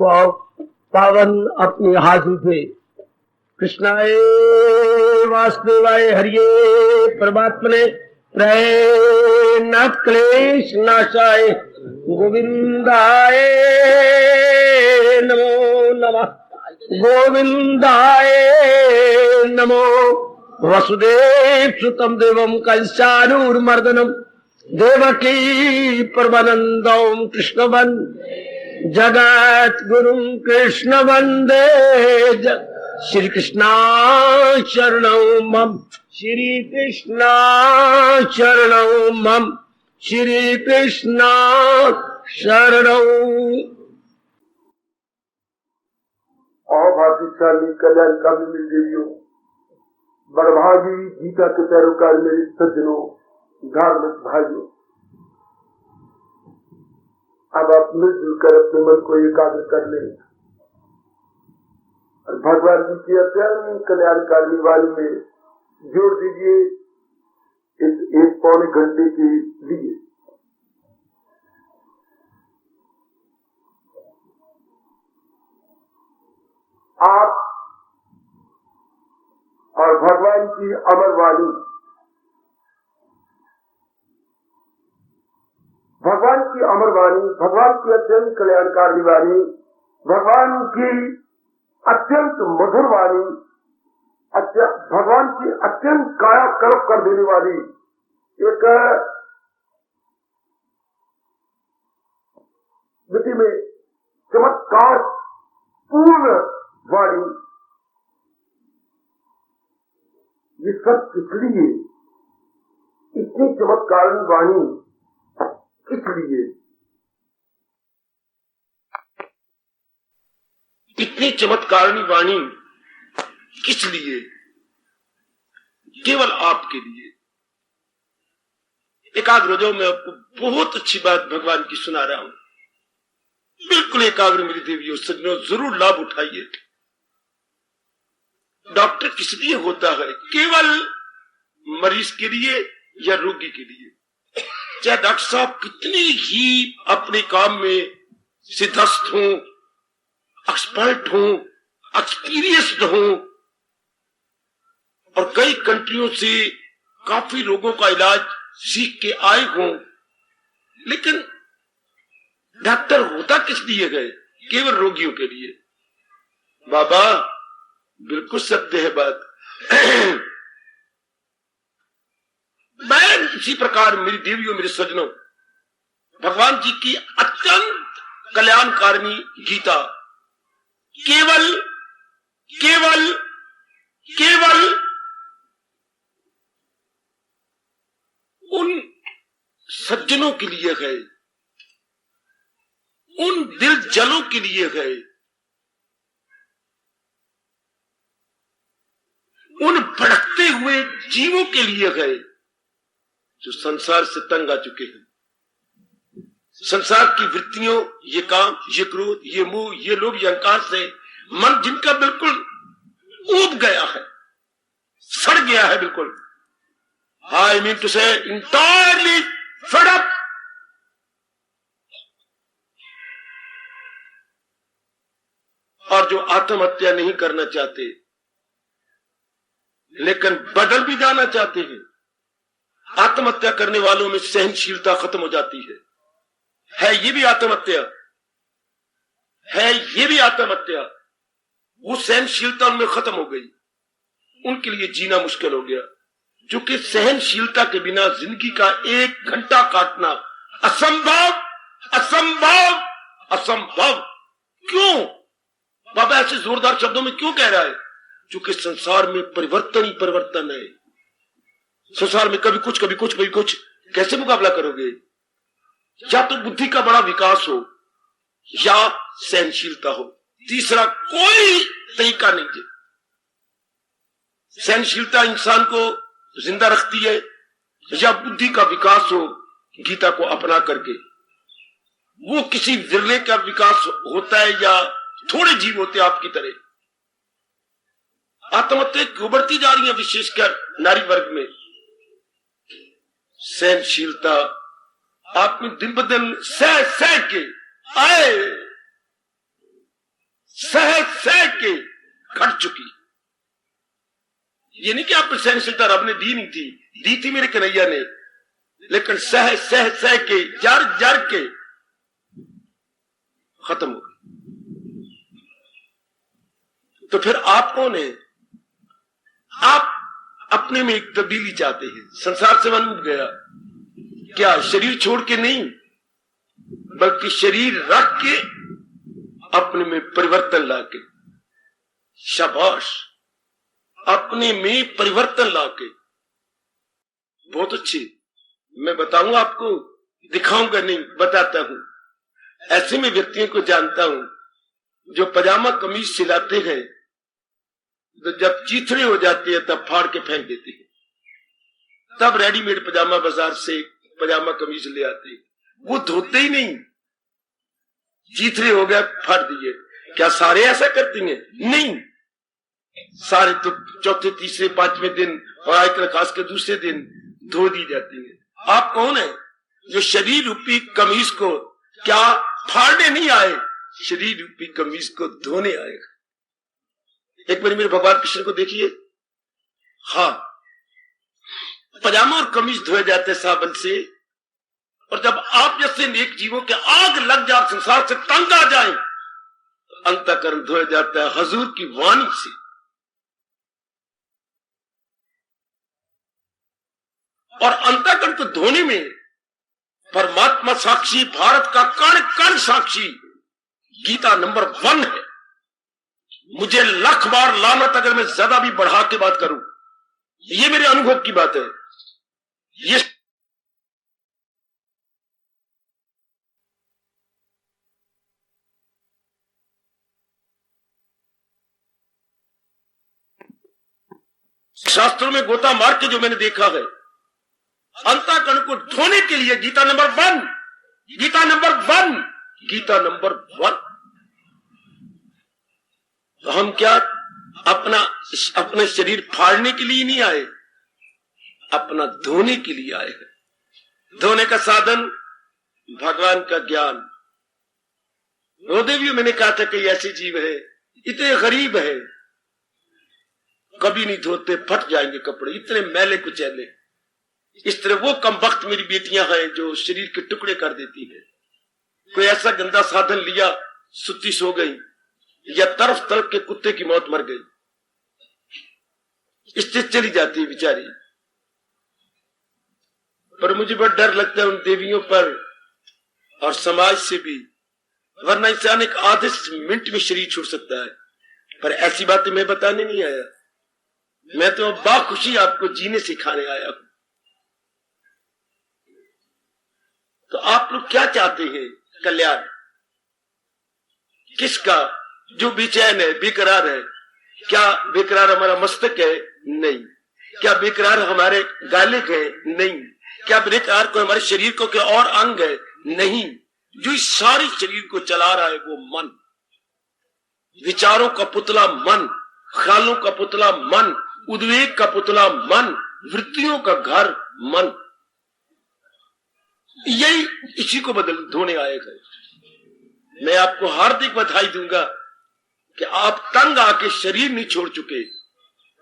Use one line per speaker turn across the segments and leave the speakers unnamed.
पावन अपने हाथों से। कृष्णाय वासुदेवाय हरिये परमात्मने प्रय न क्लेश नाशाय गोविंदाय नमो नमः। गोविंदाय नमो। वसुदेव सुतम देवम कंसानुर्मर्दनम देवकी परमानंदम कृष्णवन जगत गुरु कृष्ण वंदे श्री कृष्णा शरणौ मम। श्री कृष्णा शरणौ मम। श्री कृष्णा शरणौ।
भाग्यशाली कल्याणकारी मेरी देवियों, बड़भागी गीता के पैरोकार मेरे सज्जनों, धार्मिक भाइयों, अब आप मिलजुल कर अपने मन को एकाग्र कर लें और भगवान जी की अत्यंत कल्याणकारी वाणी में जोड़ दीजिए इस 1-पौने घंटे के लिए। आप और भगवान की अमर वाणी, भगवान की अमर वाणी, भगवान की अत्यंत कल्याणकारी वाणी, भगवान की अत्यंत मधुर वाणी, भगवान की अत्यंत कायाकल्प कर देने वाली एक मिट्टी में चमत्कार पूर्ण वाणी। ये सब इसलिए, इतनी चमत्कारी वाणी इसलिए,
इतनी चमत्कारिणी वाणी किस लिए? केवल आपके लिए। एकाग्र हो जाओ। मैं आपको बहुत अच्छी बात भगवान की सुना रहा हूं। बिल्कुल एकाग्र मेरी देवियों सज्जनों, जरूर लाभ उठाइए। डॉक्टर किस लिए होता है? केवल मरीज के लिए या रोगी के लिए। चाहे डॉक्टर साहब कितने ही अपने काम में सिद्धस्त हों, एक्सपर्ट हों, एक्सपीरियंस्ड हों और कई कंट्रियों से काफी लोगों का इलाज सीख के आए हों, लेकिन डॉक्टर होता किस लिए है? केवल रोगियों के लिए। बाबा बिल्कुल सत्य है बात। मैं इसी प्रकार मेरी देवियों मेरे सज्जनों, भगवान जी की अत्यंत कल्याणकारिणी गीता केवल केवल केवल उन सज्जनों के लिए है, उन दिल जलों के लिए है, उन भटकते हुए जीवों के लिए है जो संसार से तंग आ चुके हैं। संसार की वृत्तियों, ये काम, ये क्रोध, ये मोह, ये लोभ, ये अहंकार से मन जिनका बिल्कुल ऊब गया है, सड़ गया है बिल्कुल। आई मीन टू से इंटायरली फेड अप। और जो आत्महत्या नहीं करना चाहते लेकिन बदल भी जाना चाहते हैं, आत्महत्या करने वालों में सहनशीलता खत्म हो जाती है ये भी आत्महत्या है, ये भी आत्महत्या। वो सहनशीलता उनमें खत्म हो गई, उनके लिए जीना मुश्किल हो गया। क्योंकि सहनशीलता के बिना जिंदगी का 1 घंटा काटना असंभव, असंभव, असंभव। क्यों बाबा ऐसे जोरदार शब्दों में क्यों कह रहा है? क्योंकि संसार में परिवर्तन ही परिवर्तन है। संसार में कभी कुछ कभी कुछ कभी कुछ, कैसे मुकाबला करोगे? या तो बुद्धि का बड़ा विकास हो या सहनशीलता हो, तीसरा कोई तरीका नहीं है। सहनशीलता इंसान को जिंदा रखती है या बुद्धि का विकास हो गीता को अपना करके। वो किसी विरले का विकास होता है या थोड़े जीव होते हैं आपकी तरह। आत्महत्या क्यों बढ़ती जा रही है, विशेषकर नारी वर्ग में? सहनशीलता आप में दिन ब दिन सह के आए के घट चुकी। ये नहीं कि आप सहनशीलता रब ने दी नहीं थी, दी थी मेरे कन्हैया ने, लेकिन सह सह सह के जर जर के खत्म हो गई। तो फिर आप कौन है? आप अपने में एक तब्दीली चाहते हैं, संसार से मन उठ गया। क्या शरीर छोड़ के नहीं, बल्कि शरीर रख के अपने में परिवर्तन लाके। शाबाश, अपने में परिवर्तन लाके। बहुत अच्छी, मैं बताऊंगा आपको, दिखाऊंगा नहीं, बताता हूं। ऐसे में व्यक्तियों को जानता हूं जो पजामा कमीज सिलाते हैं, तो जब चीथड़े हो जाते हैं तब फाड़ के फेंक देते हैं, तब रेडीमेड पजामा बाजार से पजामा कमीज ले आते हैं। वो धोते ही नहीं, चीथड़े हो गया फाड़ दिए। क्या सारे ऐसा करते हैं? नहीं, सारे तो चौथे तीसरे पांचवें दिन और आयकर खास के दूसरे दिन धो दी जाती है। आप कौन है जो शरीर रूपी कमीज को क्या फाड़ने नहीं आए, शरीर रूपी कमीज को धोने आएगा। एक बार मेरे भगवान कृष्ण को देखिए, हाँ, पजामा और कमीज धोए जाते साबुन से, और जब आप जैसे नेक जीवों के आग लग जाए, संसार से तंग आ जाए, तो अंतःकरण धोया जाता है हजूर की वाणी से। और अंतःकरण को धोने में परमात्मा साक्षी, भारत का कण कण साक्षी, गीता नंबर 1 है। मुझे लाख बार लानत अगर मैं ज्यादा भी बढ़ा के बात करूं, ये मेरे अनुभव की बात है। ये शास्त्रों में गोता मार के जो मैंने देखा है, अंतःकरण को धोने के लिए Geeta number 1, Geeta number 1, Geeta number 1। तो हम क्या अपने शरीर फाड़ने के लिए नहीं आए, अपना धोने के लिए आए हैं। धोने का साधन भगवान का ज्ञान। रोदेवी मैंने कहा था कि ऐसे जीव है, इतने गरीब है, कभी नहीं धोते, फट जाएंगे कपड़े, इतने मैले कुचैले। इस तरह वो कम वक्त मेरी बेटियां हैं जो शरीर के टुकड़े कर देती है। कोई ऐसा गंदा साधन लिया, सुती सो गई, या तरफ तरफ के कुत्ते की मौत मर गई, इससे चली जाती है बेचारी। पर मुझे बड़ा डर लगता है उन देवियों पर और समाज से भी, वरना इंसान एक आधे मिनट में शरीर छूट सकता है। पर ऐसी बातें मैं बताने नहीं आया, मैं तो बाखुशी आपको जीने सिखाने आया हूं। तो आप लोग क्या चाहते हैं? कल्याण किसका? जो बेचैन है, बेकरार है। क्या बेकरार हमारा मस्तक है? नहीं। क्या बेकरार हमारे गालिक है? नहीं। क्या बेकरार को हमारे शरीर को क्या और अंग है? नहीं। जो इस सारे शरीर को चला रहा है वो मन, विचारों का पुतला मन, ख्यालों का पुतला मन, उद्वेग का पुतला मन, वृत्तियों का घर मन, यही इसी को धोने आएगा। मैं आपको हार्दिक बधाई दूंगा कि आप तंग आके शरीर नहीं छोड़ चुके,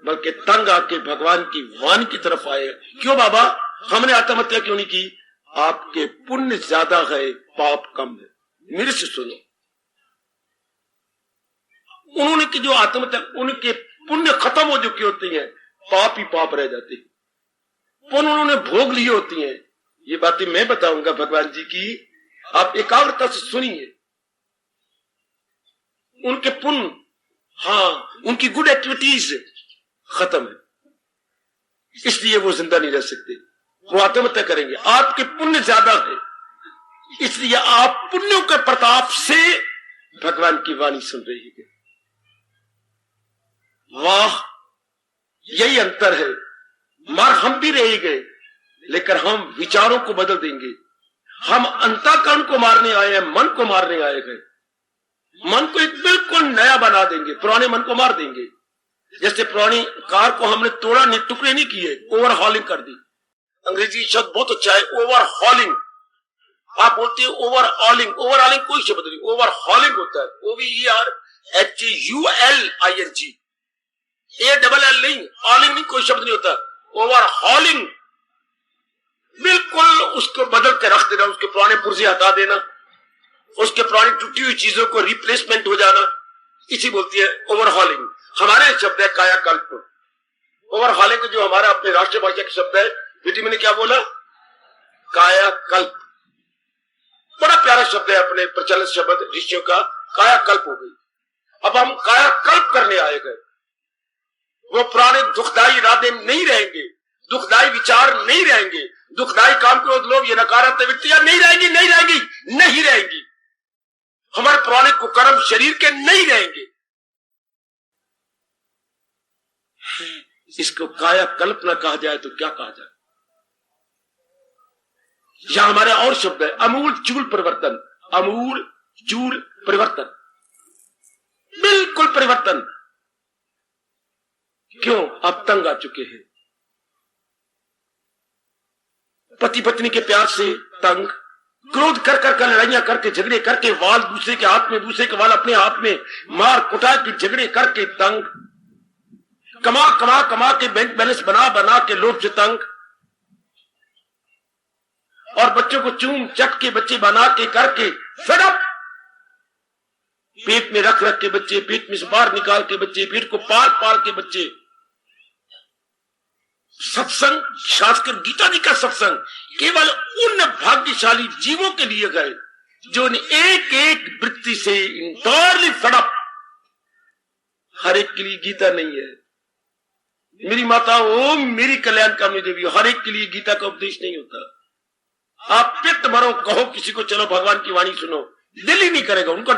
बल्कि तंग आके भगवान की वाणी की तरफ आए। क्यों बाबा, हमने आत्महत्या क्यों नहीं की? आपके पुण्य ज्यादा है, पाप कम है। मेरे से सुनो, उन्होंने की जो आत्महत्या, उनके पुण्य खत्म हो चुके होते हैं, पाप ही पाप रह जाते हैं, पुण्य उन्होंने भोग लिए होती हैं। ये बातें मैं बताऊंगा भगवान जी की, आप एकाग्रता से सुनिए। उनके पुण्य, हाँ, उनकी गुड एक्टिविटीज खत्म है, इसलिए वो जिंदा नहीं रह सकते, वो आत्महत्या करेंगे। आपके पुण्य ज्यादा है, इसलिए आप पुण्यों के प्रताप से भगवान की वाणी सुन रही है। वाह, यही अंतर है। मार हम भी रह गए, लेकिन हम विचारों को बदल देंगे। हम अंतःकरण को मारने आए हैं, मन को मारने आए हैं। मन को एक बिल्कुल नया बना देंगे, पुराने मन को मार देंगे। जैसे पुरानी कार को हमने तोड़ा नहीं, टुकड़े नहीं किए, ओवरहॉलिंग कर दी। अंग्रेजी शब्द बहुत अच्छा है, ओवरहॉलिंग। आप बोलते हैं ओवरऑलिंग, ओवरऑलिंग कोई शब्द नहीं, ओवरहॉलिंग होता है, OVER HULING, ALL नहीं, ऑलिंग नहीं, कोई शब्द नहीं होता, ओवरहॉलिंग, बिल्कुल उसको बदल के रख देना, उसके पुराने पुर्जे हटा देना, उसके पुरानी टूटी हुई चीजों को रिप्लेसमेंट हो जाना, इसी बोलती है ओवरहॉलिंग। हमारे शब्द है कायाकल्प। ओवरहॉलिंग जो हमारा अपने राष्ट्रभाषा का शब्द है, बेटी मैंने क्या बोला, कायाकल्प। बड़ा प्यारा शब्द है अपने प्रचलित शब्द ऋषियों का, कायाकल्प हो गई। अब हम कायाकल्प करने आए गए, वो पुराने दुखदाई इरादे नहीं रहेंगे, दुखदाई विचार नहीं रहेंगे, दुखदाई काम क्रोध लोभ ये नकारात्मक वृत्तियां नहीं रहेंगी, नहीं रहेंगी, नहीं रहेंगी। हमारे पुराने कुकर्म शरीर के नहीं रहेंगे। इसको कायाकल्प न कहा जाए तो क्या कहा जाए? यहां हमारे और शब्द है, अमूल चूल परिवर्तन, अमूल चूल परिवर्तन, बिल्कुल परिवर्तन। क्यों? अब तंग आ चुके हैं, पति पत्नी के प्यार से तंग, क्रोध कर कर लड़ाइयां करके झगड़े करके, वाल दूसरे के हाथ में, दूसरे के वाल अपने हाथ में, मार कुटा के झगड़े करके तंग, कमा कमा कमा के बैंक बैलेंस बना बना के लोभ से तंग, और बच्चों को चूम चट के बच्चे बना के करके फेडअप, पेट में रख रख के बच्चे, पेट में से बाहर निकाल के बच्चे, पेट को पाल पाल के बच्चे। सत्संग, शास्त्र गीता जी का सत्संग केवल उन भाग्यशाली जीवों के लिए गए जो एक एक वृत्ति से इंटरली फेडअप। हर एक के लिए गीता नहीं है मेरी माता, ओम मेरी कल्याण कामनी देवी, हर एक के लिए गीता का उपदेश नहीं होता। आप पित्त मरो, कहो किसी को चलो भगवान की वाणी सुनो, दिल ही नहीं करेगा उनका।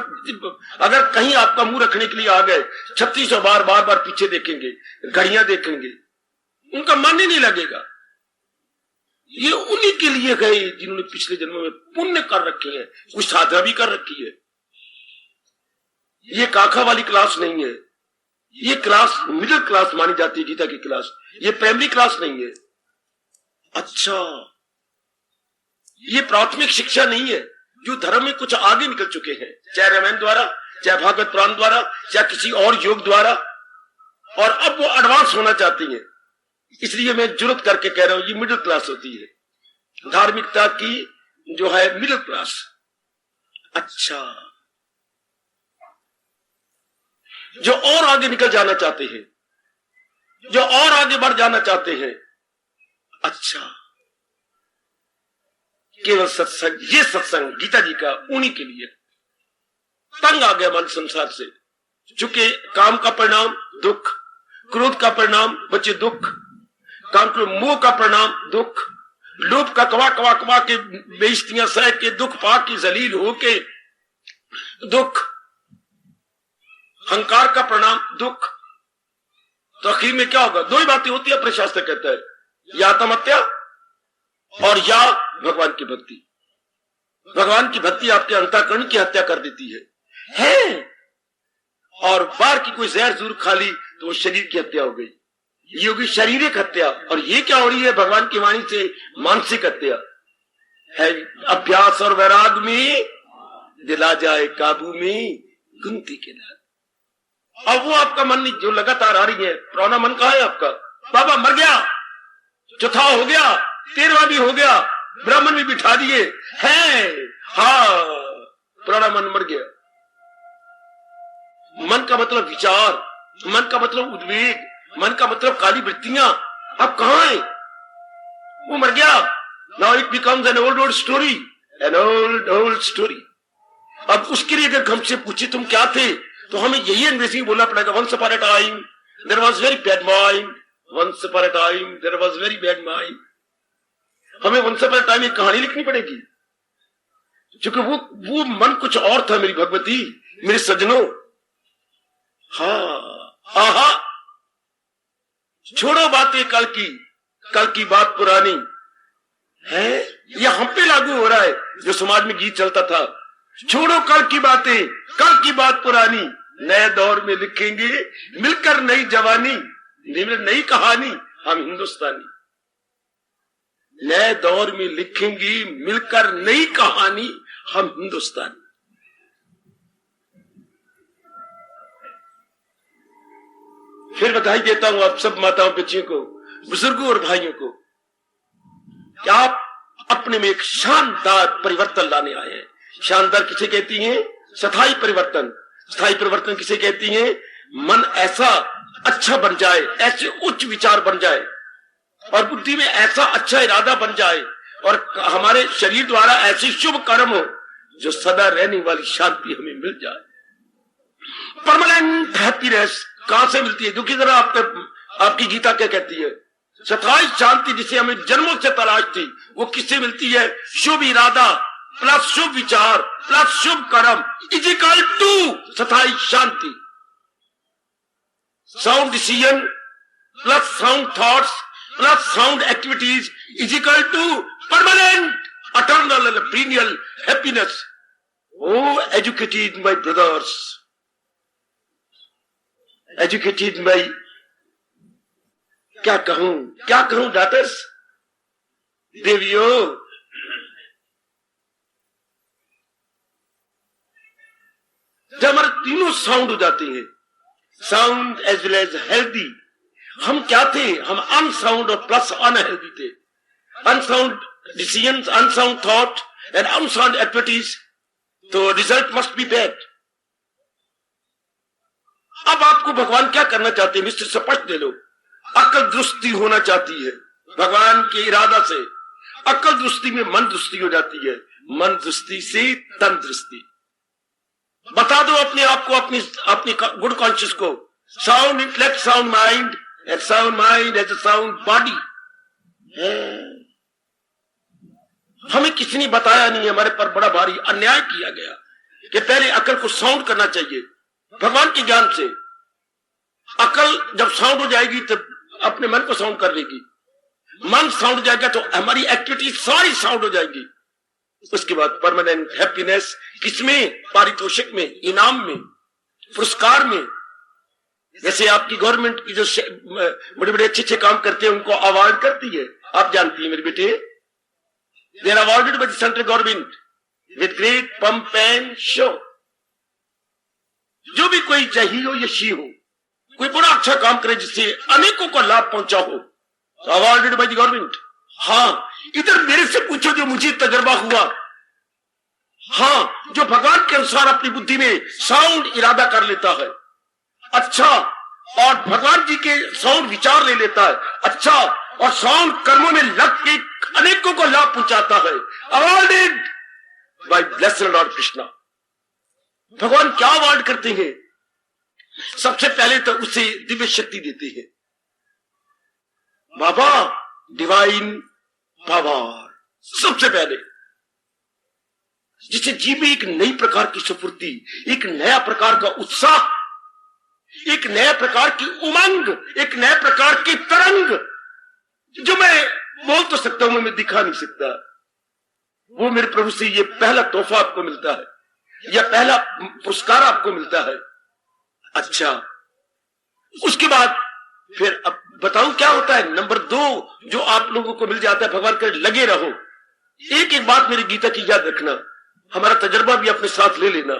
अगर कहीं आपका मुंह रखने के लिए आ गए, 3600 बार बार बार पीछे देखेंगे, घड़ियां देखेंगे, उनका मन ही नहीं लगेगा। ये उन्हीं के लिए गए जिन्होंने पिछले जन्मों में पुण्य कर रखे हैं, कुछ साधना भी कर रखी है। ये काका वाली क्लास नहीं है, ये क्लास मिडिल क्लास मानी जाती है गीता की क्लास, ये प्राइमरी क्लास नहीं है। अच्छा, ये प्राथमिक शिक्षा नहीं है जो धर्म में कुछ आगे निकल चुके हैं, चाहे रामायण द्वारा, चाहे भागवत पुराण द्वारा, चाहे किसी और योग द्वारा, और अब वो एडवांस होना चाहती हैं। इसलिए मैं जुर्रत करके कह रहा हूं, ये मिडिल क्लास होती है, धार्मिकता की जो है मिडिल क्लास। अच्छा, जो और आगे निकल जाना चाहते हैं, जो और आगे बढ़ जाना चाहते हैं, अच्छा, केवल सत्संग, ये सत्संग गीता जी का उन्हीं के लिए। तंग आ गया मन संसार से, चूंकि काम का परिणाम दुख, क्रोध का परिणाम बच्चे दुख, काम के मोह का परिणाम दुख, लोभ का कवा कवा कवा के बेइज्जतियां सह के दुख पा के जलील होके दुख, अहंकार का परिणाम दुख। तो आखिर में क्या होगा? दो ही बातें होती है, अपने शास्त्र कहता है, या आत्महत्या और या भगवान की भक्ति। भगवान की भक्ति आपके अंतःकरण की हत्या कर देती है? और बाहर की कोई जहर जरूर खा ली तो वो शरीर की हत्या हो गई, ये होगी शारीरिक हत्या। और ये क्या हो रही है? भगवान की वाणी से मानसिक हत्या है। अभ्यास और वैराग में दिला जाए काबू में कुंती के नाथ। अब वो आपका मन नहीं, जो लगातार आ रही है, पुराना मन कहाँ है आपका? बाबा मर गया, चौथा हो गया, 13वां भी हो गया, ब्राह्मण भी बिठा दिए हैं, हाँ पुराना मन मर गया। मन का मतलब विचार, मन का मतलब उद्वेग, मन का मतलब काली वृत्तियां, अब कहां है? वो मर गया। Now it becomes an old story, an old story. अब उसके लिए अगर हमसे पूछे तुम क्या थे, तो हमें यही अंग्रेजी में बोलना पड़ेगा, once upon a time there was very bad mind, once upon a time there was very bad mind. हमें वंस अपॉन अ टाइम एक कहानी लिखनी पड़ेगी, क्योंकि वो मन कुछ और था मेरी भगवती, मेरे सज्जनों। हाँ, आहा, छोड़ो बातें कल की बात पुरानी है, यह हम पे लागू हो रहा है जो समाज में गीत चलता था। छोड़ो कल की बातें, कल की बात पुरानी, नए दौर में लिखेंगे मिलकर नई जवानी, नई कहानी हम हिंदुस्तानी। नए दौर में लिखेंगे मिलकर नई कहानी हम हिंदुस्तानी। फिर बधाई देता हूं आप सब माताओं बच्चियों को, बुजुर्गों और भाइयों को कि आप अपने में एक शानदार परिवर्तन लाने आए हैं। शानदार किसे कहती हैं? स्थायी परिवर्तन। स्थायी परिवर्तन किसे कहती हैं? मन ऐसा अच्छा बन जाए, ऐसे उच्च विचार बन जाए और बुद्धि में ऐसा अच्छा इरादा बन जाए और हमारे शरीर द्वारा ऐसे शुभ कर्म हो जो सदा रहने वाली शांति हमें मिल जाए। परमानेंट हैप्पीनेस कहां से मिलती है? क्योंकि जरा आपकी गीता क्या कहती है? स्थायी शांति जिसे हमें जन्मों से तलाश थी, वो किससे मिलती है? शुभ इरादा प्लस शुभ विचार प्लस शुभ कर्म इज इक्वल टू स्थायी शांति। Sound decision plus sound thoughts plus sound activities is equal to permanent eternal perennial happiness. Oh, educated my brothers, educated my क्या कहूं daughters, देवियों, जब हमारे तीनों साउंड हो जाते हैं, sound as well as healthy. हम क्या थे? हम अनसाउंड और प्लस अनहेल्दी थे। Unsound decisions, unsound thought and unsound activities, तो result must be bad. अब आपको भगवान क्या करना चाहते हैं? मिस्टर स्पष्ट दे लो। अकल दृष्टि होना चाहती है भगवान के इरादा से। अकल दृष्टि में मन दृष्टि हो जाती है, मन दृष्टि से तन दृष्टि। बता दो अपने आप को, अपनी गुड कॉन्शियस को, sound intellect, sound mind and sound mind as a sound body. हमें किसी ने बताया नहीं, हमारे पर बड़ा भारी अन्याय किया गया कि पहले अकल को साउंड करना चाहिए भगवान के ज्ञान से। अकल जब साउंड हो जाएगी तो अपने मन को साउंड कर लेगी, मन साउंड हो जाएगा तो हमारी एक्टिविटी सारी साउंड हो जाएगी। उसके बाद परमानेंट हैप्पीनेस किसमें? पारितोषिक में, इनाम में, पुरस्कार में। जैसे आपकी गवर्नमेंट की जो बड़े बड़े अच्छे काम करते हैं उनको अवार्ड करती है, आप जानती हैं मेरे बेटे। They are awarded by the central government with great pomp and show. जो भी कोई चाहिए हो या शी हो, कोई बड़ा अच्छा काम करे जिससे अनेकों को लाभ पहुंचा हो, अवार्डेड बाय द गवर्नमेंट। हाँ, इधर मेरे से पूछो जो मुझे तजर्बा हुआ। हाँ, जो भगवान के अनुसार अपनी बुद्धि में साउंड इरादा कर लेता है अच्छा, और भगवान जी के साउंड विचार ले लेता है अच्छा, और साउंड कर्मों में लग के अनेकों को लाभ पहुंचाता है, awarded by blessed Lord Krishna. भगवान क्या अवार्ड करते हैं? सबसे पहले तो उसे दिव्य शक्ति देते हैं बाबा, डिवाइन पावर सबसे पहले, जिससे जीव में एक नई प्रकार की स्फूर्ति, एक नया प्रकार का उत्साह, एक नया प्रकार की उमंग, एक नया प्रकार की तरंग, जो मैं बोल तो सकता हूं, मैं दिखा नहीं सकता। वो मेरे प्रभु से ये पहला तोहफा आपको मिलता है, या पहला पुरस्कार आपको मिलता है। अच्छा, उसके बाद फिर अब बताऊं क्या होता है? नंबर 2 जो आप लोगों को मिल जाता है, भगवान के लगे रहो। एक एक बात मेरी गीता की याद रखना, हमारा तजर्बा भी अपने साथ ले लेना।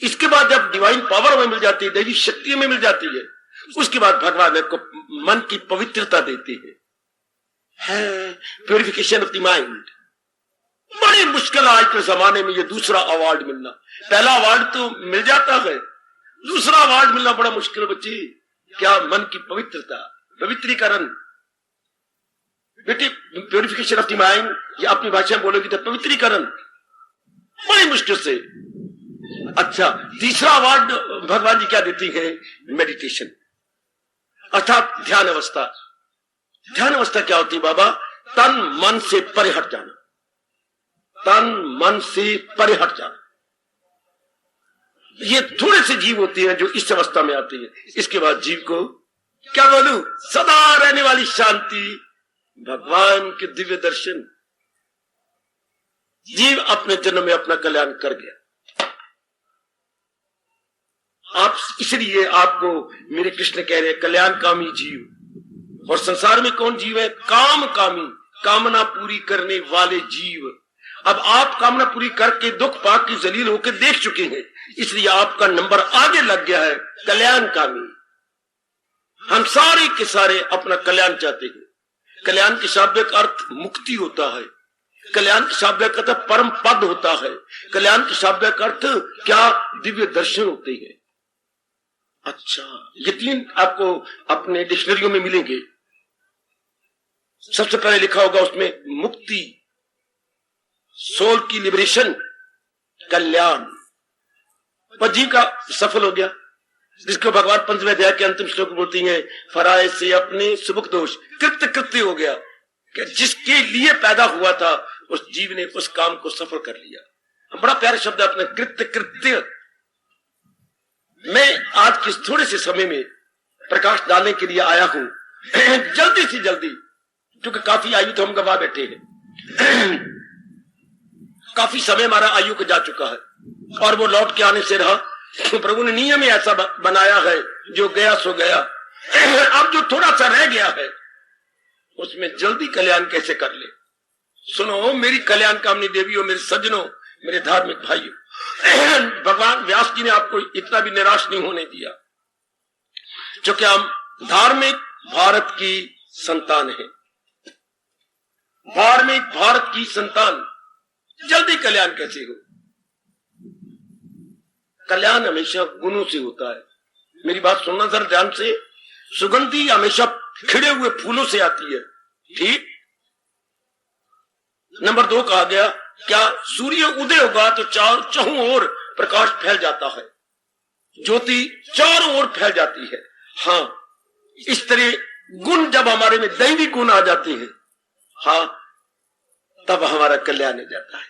इसके बाद जब डिवाइन पावर हमें मिल जाती है, दैवी शक्ति हमें मिल जाती है, उसके बाद भगवान आपको मन की पवित्रता देते हैं, प्योरिफिकेशन ऑफ द माइंड। बड़ी मुश्किल आज के जमाने में ये दूसरा अवार्ड मिलना। पहला अवार्ड तो मिल जाता है, दूसरा अवार्ड मिलना बड़ा मुश्किल है बच्ची। क्या? मन की पवित्रता, पवित्रीकरण। बेटी, प्योरिफिकेशन ऑफ द माइंड, ये अपनी भाषा में बोलोगी तो पवित्रीकरण, बड़ी मुश्किल से। अच्छा, तीसरा अवार्ड भगवान जी क्या देती है? मेडिटेशन, अर्थात ध्यान अवस्था। ध्यान अवस्था क्या होती है बाबा? तन मन से परे हट जाना, तन मन से परे हट जाना। ये थोड़े से जीव होते हैं जो इस अवस्था में आते हैं। इसके बाद जीव को क्या बोलूं? सदा रहने वाली शांति, भगवान के दिव्य दर्शन। जीव अपने जन्म में अपना कल्याण कर गया। आप इसलिए आपको मेरे कृष्ण कह रहे हैं कल्याणकामी जीव। और संसार में कौन जीव है? काम कामी, कामना पूरी करने वाले जीव। अब आप कामना पूरी करके दुख पाक की जलील होकर देख चुके हैं, इसलिए आपका नंबर आगे लग गया है कल्याणकामी। हम सारे के सारे अपना कल्याण चाहते हैं। कल्याण के शाब्दिक अर्थ मुक्ति होता है, कल्याण के शाब्दिक अर्थ परम पद होता है, कल्याण के शाब्दिक अर्थ क्या दिव्य दर्शन होते हैं। अच्छा, ये तीन आपको अपने डिक्शनरियों में मिलेंगे। सबसे पहले लिखा होगा उसमें मुक्ति, सोल की लिबरेशन, कल्याण। पर जीव का सफल हो गया, जिसको भगवान 5वें अध्याय के अंतिम श्लोक बोलती हैं, फराय से अपने सुमुख दोष कृत्य कृत्य हो गया, कि जिसके लिए पैदा हुआ था उस जीव ने उस काम को सफल कर लिया। बड़ा प्यारा शब्द है अपने कृत्य कृत्य। मैं आज के थोड़े से समय में प्रकाश डालने के लिए आया हूं, जल्दी से जल्दी, क्योंकि काफी आयु तो हम गवा बैठे हैं। काफी समय हमारा आयु को जा चुका है और वो लौट के आने से रहा। तो प्रभु ने नियम ही ऐसा बनाया है, जो गया सो गया। अब जो थोड़ा सा रह गया है उसमें जल्दी कल्याण कैसे कर ले। सुनो मेरी कल्याण कामनी देवी हो, मेरे सज्जनों, मेरे धार्मिक भाइयों, भगवान व्यास जी ने आपको इतना भी निराश नहीं होने दिया, क्योंकि हम धार्मिक भारत की संतान हैं। धार्मिक भारत की संतान, जल्दी कल्याण कैसे हो। कल्याण हमेशा गुणों से होता है। मेरी बात सुनना सर ध्यान से। सुगंधी हमेशा खिड़े हुए फूलों से आती है, ठीक। नंबर 2 कहा गया, क्या सूर्य उदय होगा तो चारों ओर प्रकाश फैल जाता है, ज्योति चारों ओर फैल जाती है। हाँ, इस तरह गुण जब हमारे में दैवी गुण आ जाते हैं, हाँ, तब हमारा कल्याण हो जाता है।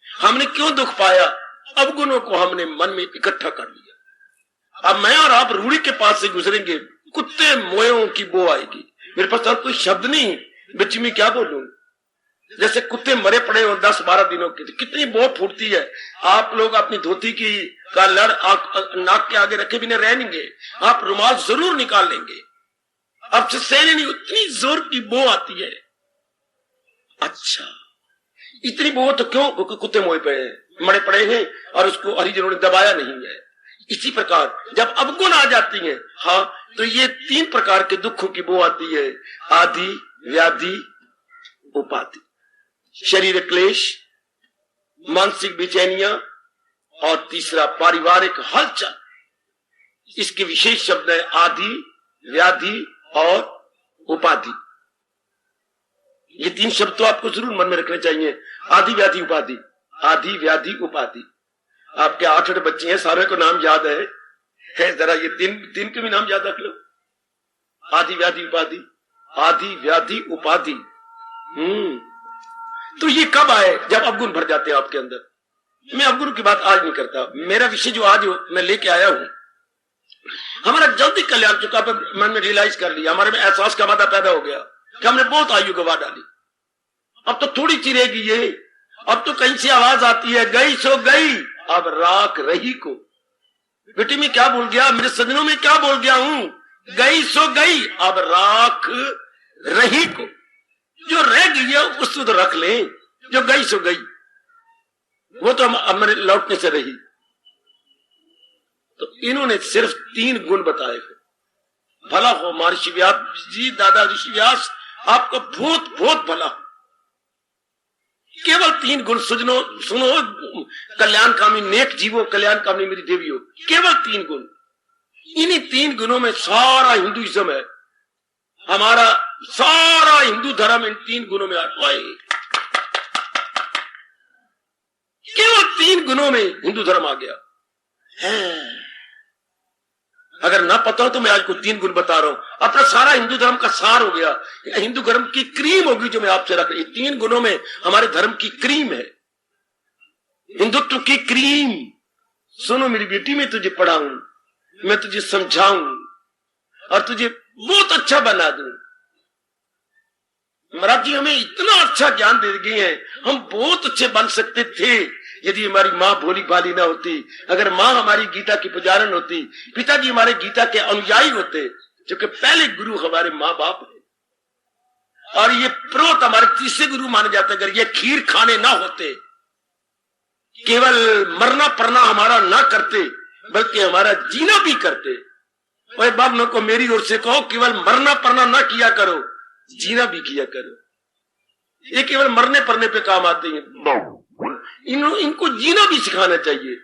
हमने क्यों दुख पाया, अवगुणों को हमने मन में इकट्ठा कर लिया। अब मैं और आप रूढ़ी के पास से गुजरेंगे, कुत्ते मोयों की बो आएगी। मेरे पास और कोई शब्द नहीं, बिच में क्या बोलूं। जैसे कुत्ते मरे पड़े हो 10-12 दिनों के, कितनी बो फूटती है। आप लोग अपनी धोती की का लड़ नाक के आगे रखे बिना रह नहीं, आप रुमाल जरूर निकाल लेंगे। अब से सहने नहीं, उतनी जोर की बो आती है। अच्छा, इतनी बो तो क्यों, कुत्ते मोए पड़े हैं, मरे पड़े हैं और उसको हरिजनों ने दबाया नहीं है। इसी प्रकार जब अवगुण आ जाती हैं, हाँ, तो ये 3 प्रकार के दुखों की बो आती है, आदि, व्याधि, उपाधि। शरीर क्लेश, मानसिक बेचैनियां और तीसरा पारिवारिक हलचल। इसके विशेष शब्द है आदि, व्याधि और उपाधि। ये 3 शब्द तो आपको जरूर मन में रखने चाहिए, आदि, व्याधि, उपाधि। आदि, व्याधि, उपाधि। आपके 8 बच्चे हैं, सारे को नाम याद है जरा ये 3 के भी नाम याद रख लो। आदि, व्याधि, उपाधि, आदि, व्याधि, उपाधि। तो ये कब आए, जब अवगुण भर जाते हैं आपके अंदर। मैं अवगुण की बात आज नहीं करता, मेरा विषय जो आज मैं लेके आया हूं, हमारा जल्दी कल्याण चुका पर मन में रियलाइज कर लिया, हमारे में एहसास का वादा पैदा हो गया कि हमने बहुत आयु गवा डाली। अब तो थोड़ी सी रहेगी ये। अब तो कहीं से आवाज आती है, गई सो गई अब राख रही को। बेटी में क्या बोल गया, मेरे सजनों में क्या बोल गया हूं, गई सो गई अब राख रही को। जो रह गई है उसको तो रख ले, जो गई सो गई वो तो हमारे लौटने से रही। तो इन्होंने सिर्फ 3 गुण बताए। भला हो महर्षि व्यास जी, दादा ऋषि व्यास, आपको बहुत बहुत भला। केवल 3 गुण सुनो, कल्याणकामी नेक जीवो, कल्याणकामी मेरी देवियों, केवल 3 गुण। इन्हीं 3 गुणों में सारा हिंदुइज्म है। हमारा सारा हिंदू धर्म इन 3 गुणों में आता है। केवल 3 गुणों में हिंदू धर्म आ गया है। अगर ना पता हो तो मैं आज को 3 गुण बता रहा हूं, अपना सारा हिंदू धर्म का सार हो गया। हिंदू धर्म की क्रीम होगी जो मैं आपसे रख रही। 3 गुणों में हमारे धर्म की क्रीम है, हिंदुत्व की क्रीम। सुनो मेरी बेटी, मैं तुझे पढ़ाऊं, मैं तुझे समझाऊं और तुझे बहुत अच्छा बना दूं। महाराज जी हमें इतना अच्छा ज्ञान दे गए हैं, हम बहुत अच्छे बन सकते थे यदि हमारी माँ भोली भाली ना होती, अगर माँ हमारी गीता की पुजारन होती, पिताजी हमारे गीता के अनुयायी होते, क्योंकि पहले गुरु हमारे माँ बाप है और ये प्रोत हमारे तीसरे गुरु माने जाते। अगर ये खीर खाने ना होते, केवल मरना पड़ना हमारा ना करते, बल्कि हमारा जीना भी करते, ओए बाप को मेरी ओर से कहो, केवल मरना पड़ना ना किया करो, जीना भी किया करो। ये केवल मरने पड़ने पे काम आते हैं, इनको जीना भी सिखाना चाहिए।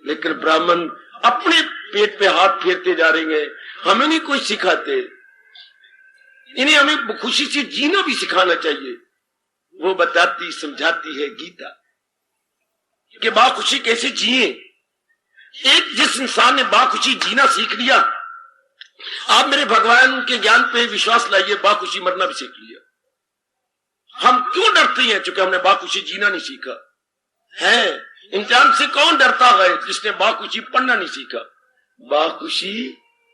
लेकिन ब्राह्मण अपने पेट पे हाथ फेरते जा रहे हैं, हमें नहीं कोई सिखाते। इन्हें हमें खुशी से जीना भी सिखाना चाहिए। वो बताती समझाती है गीता कि बाखुशी कैसे जिए। एक जिस इंसान ने बाखुशी जीना सीख लिया, आप मेरे भगवान के ज्ञान पे विश्वास लाइए, बाखुशी मरना भी सीख लिया। हम क्यों डरते हैं? क्योंकि हमने बाखुशी जीना नहीं सीखा है। इम्तिहान से कौन डरता है? जिसने बाखुशी पढ़ना नहीं सीखा, बाखुशी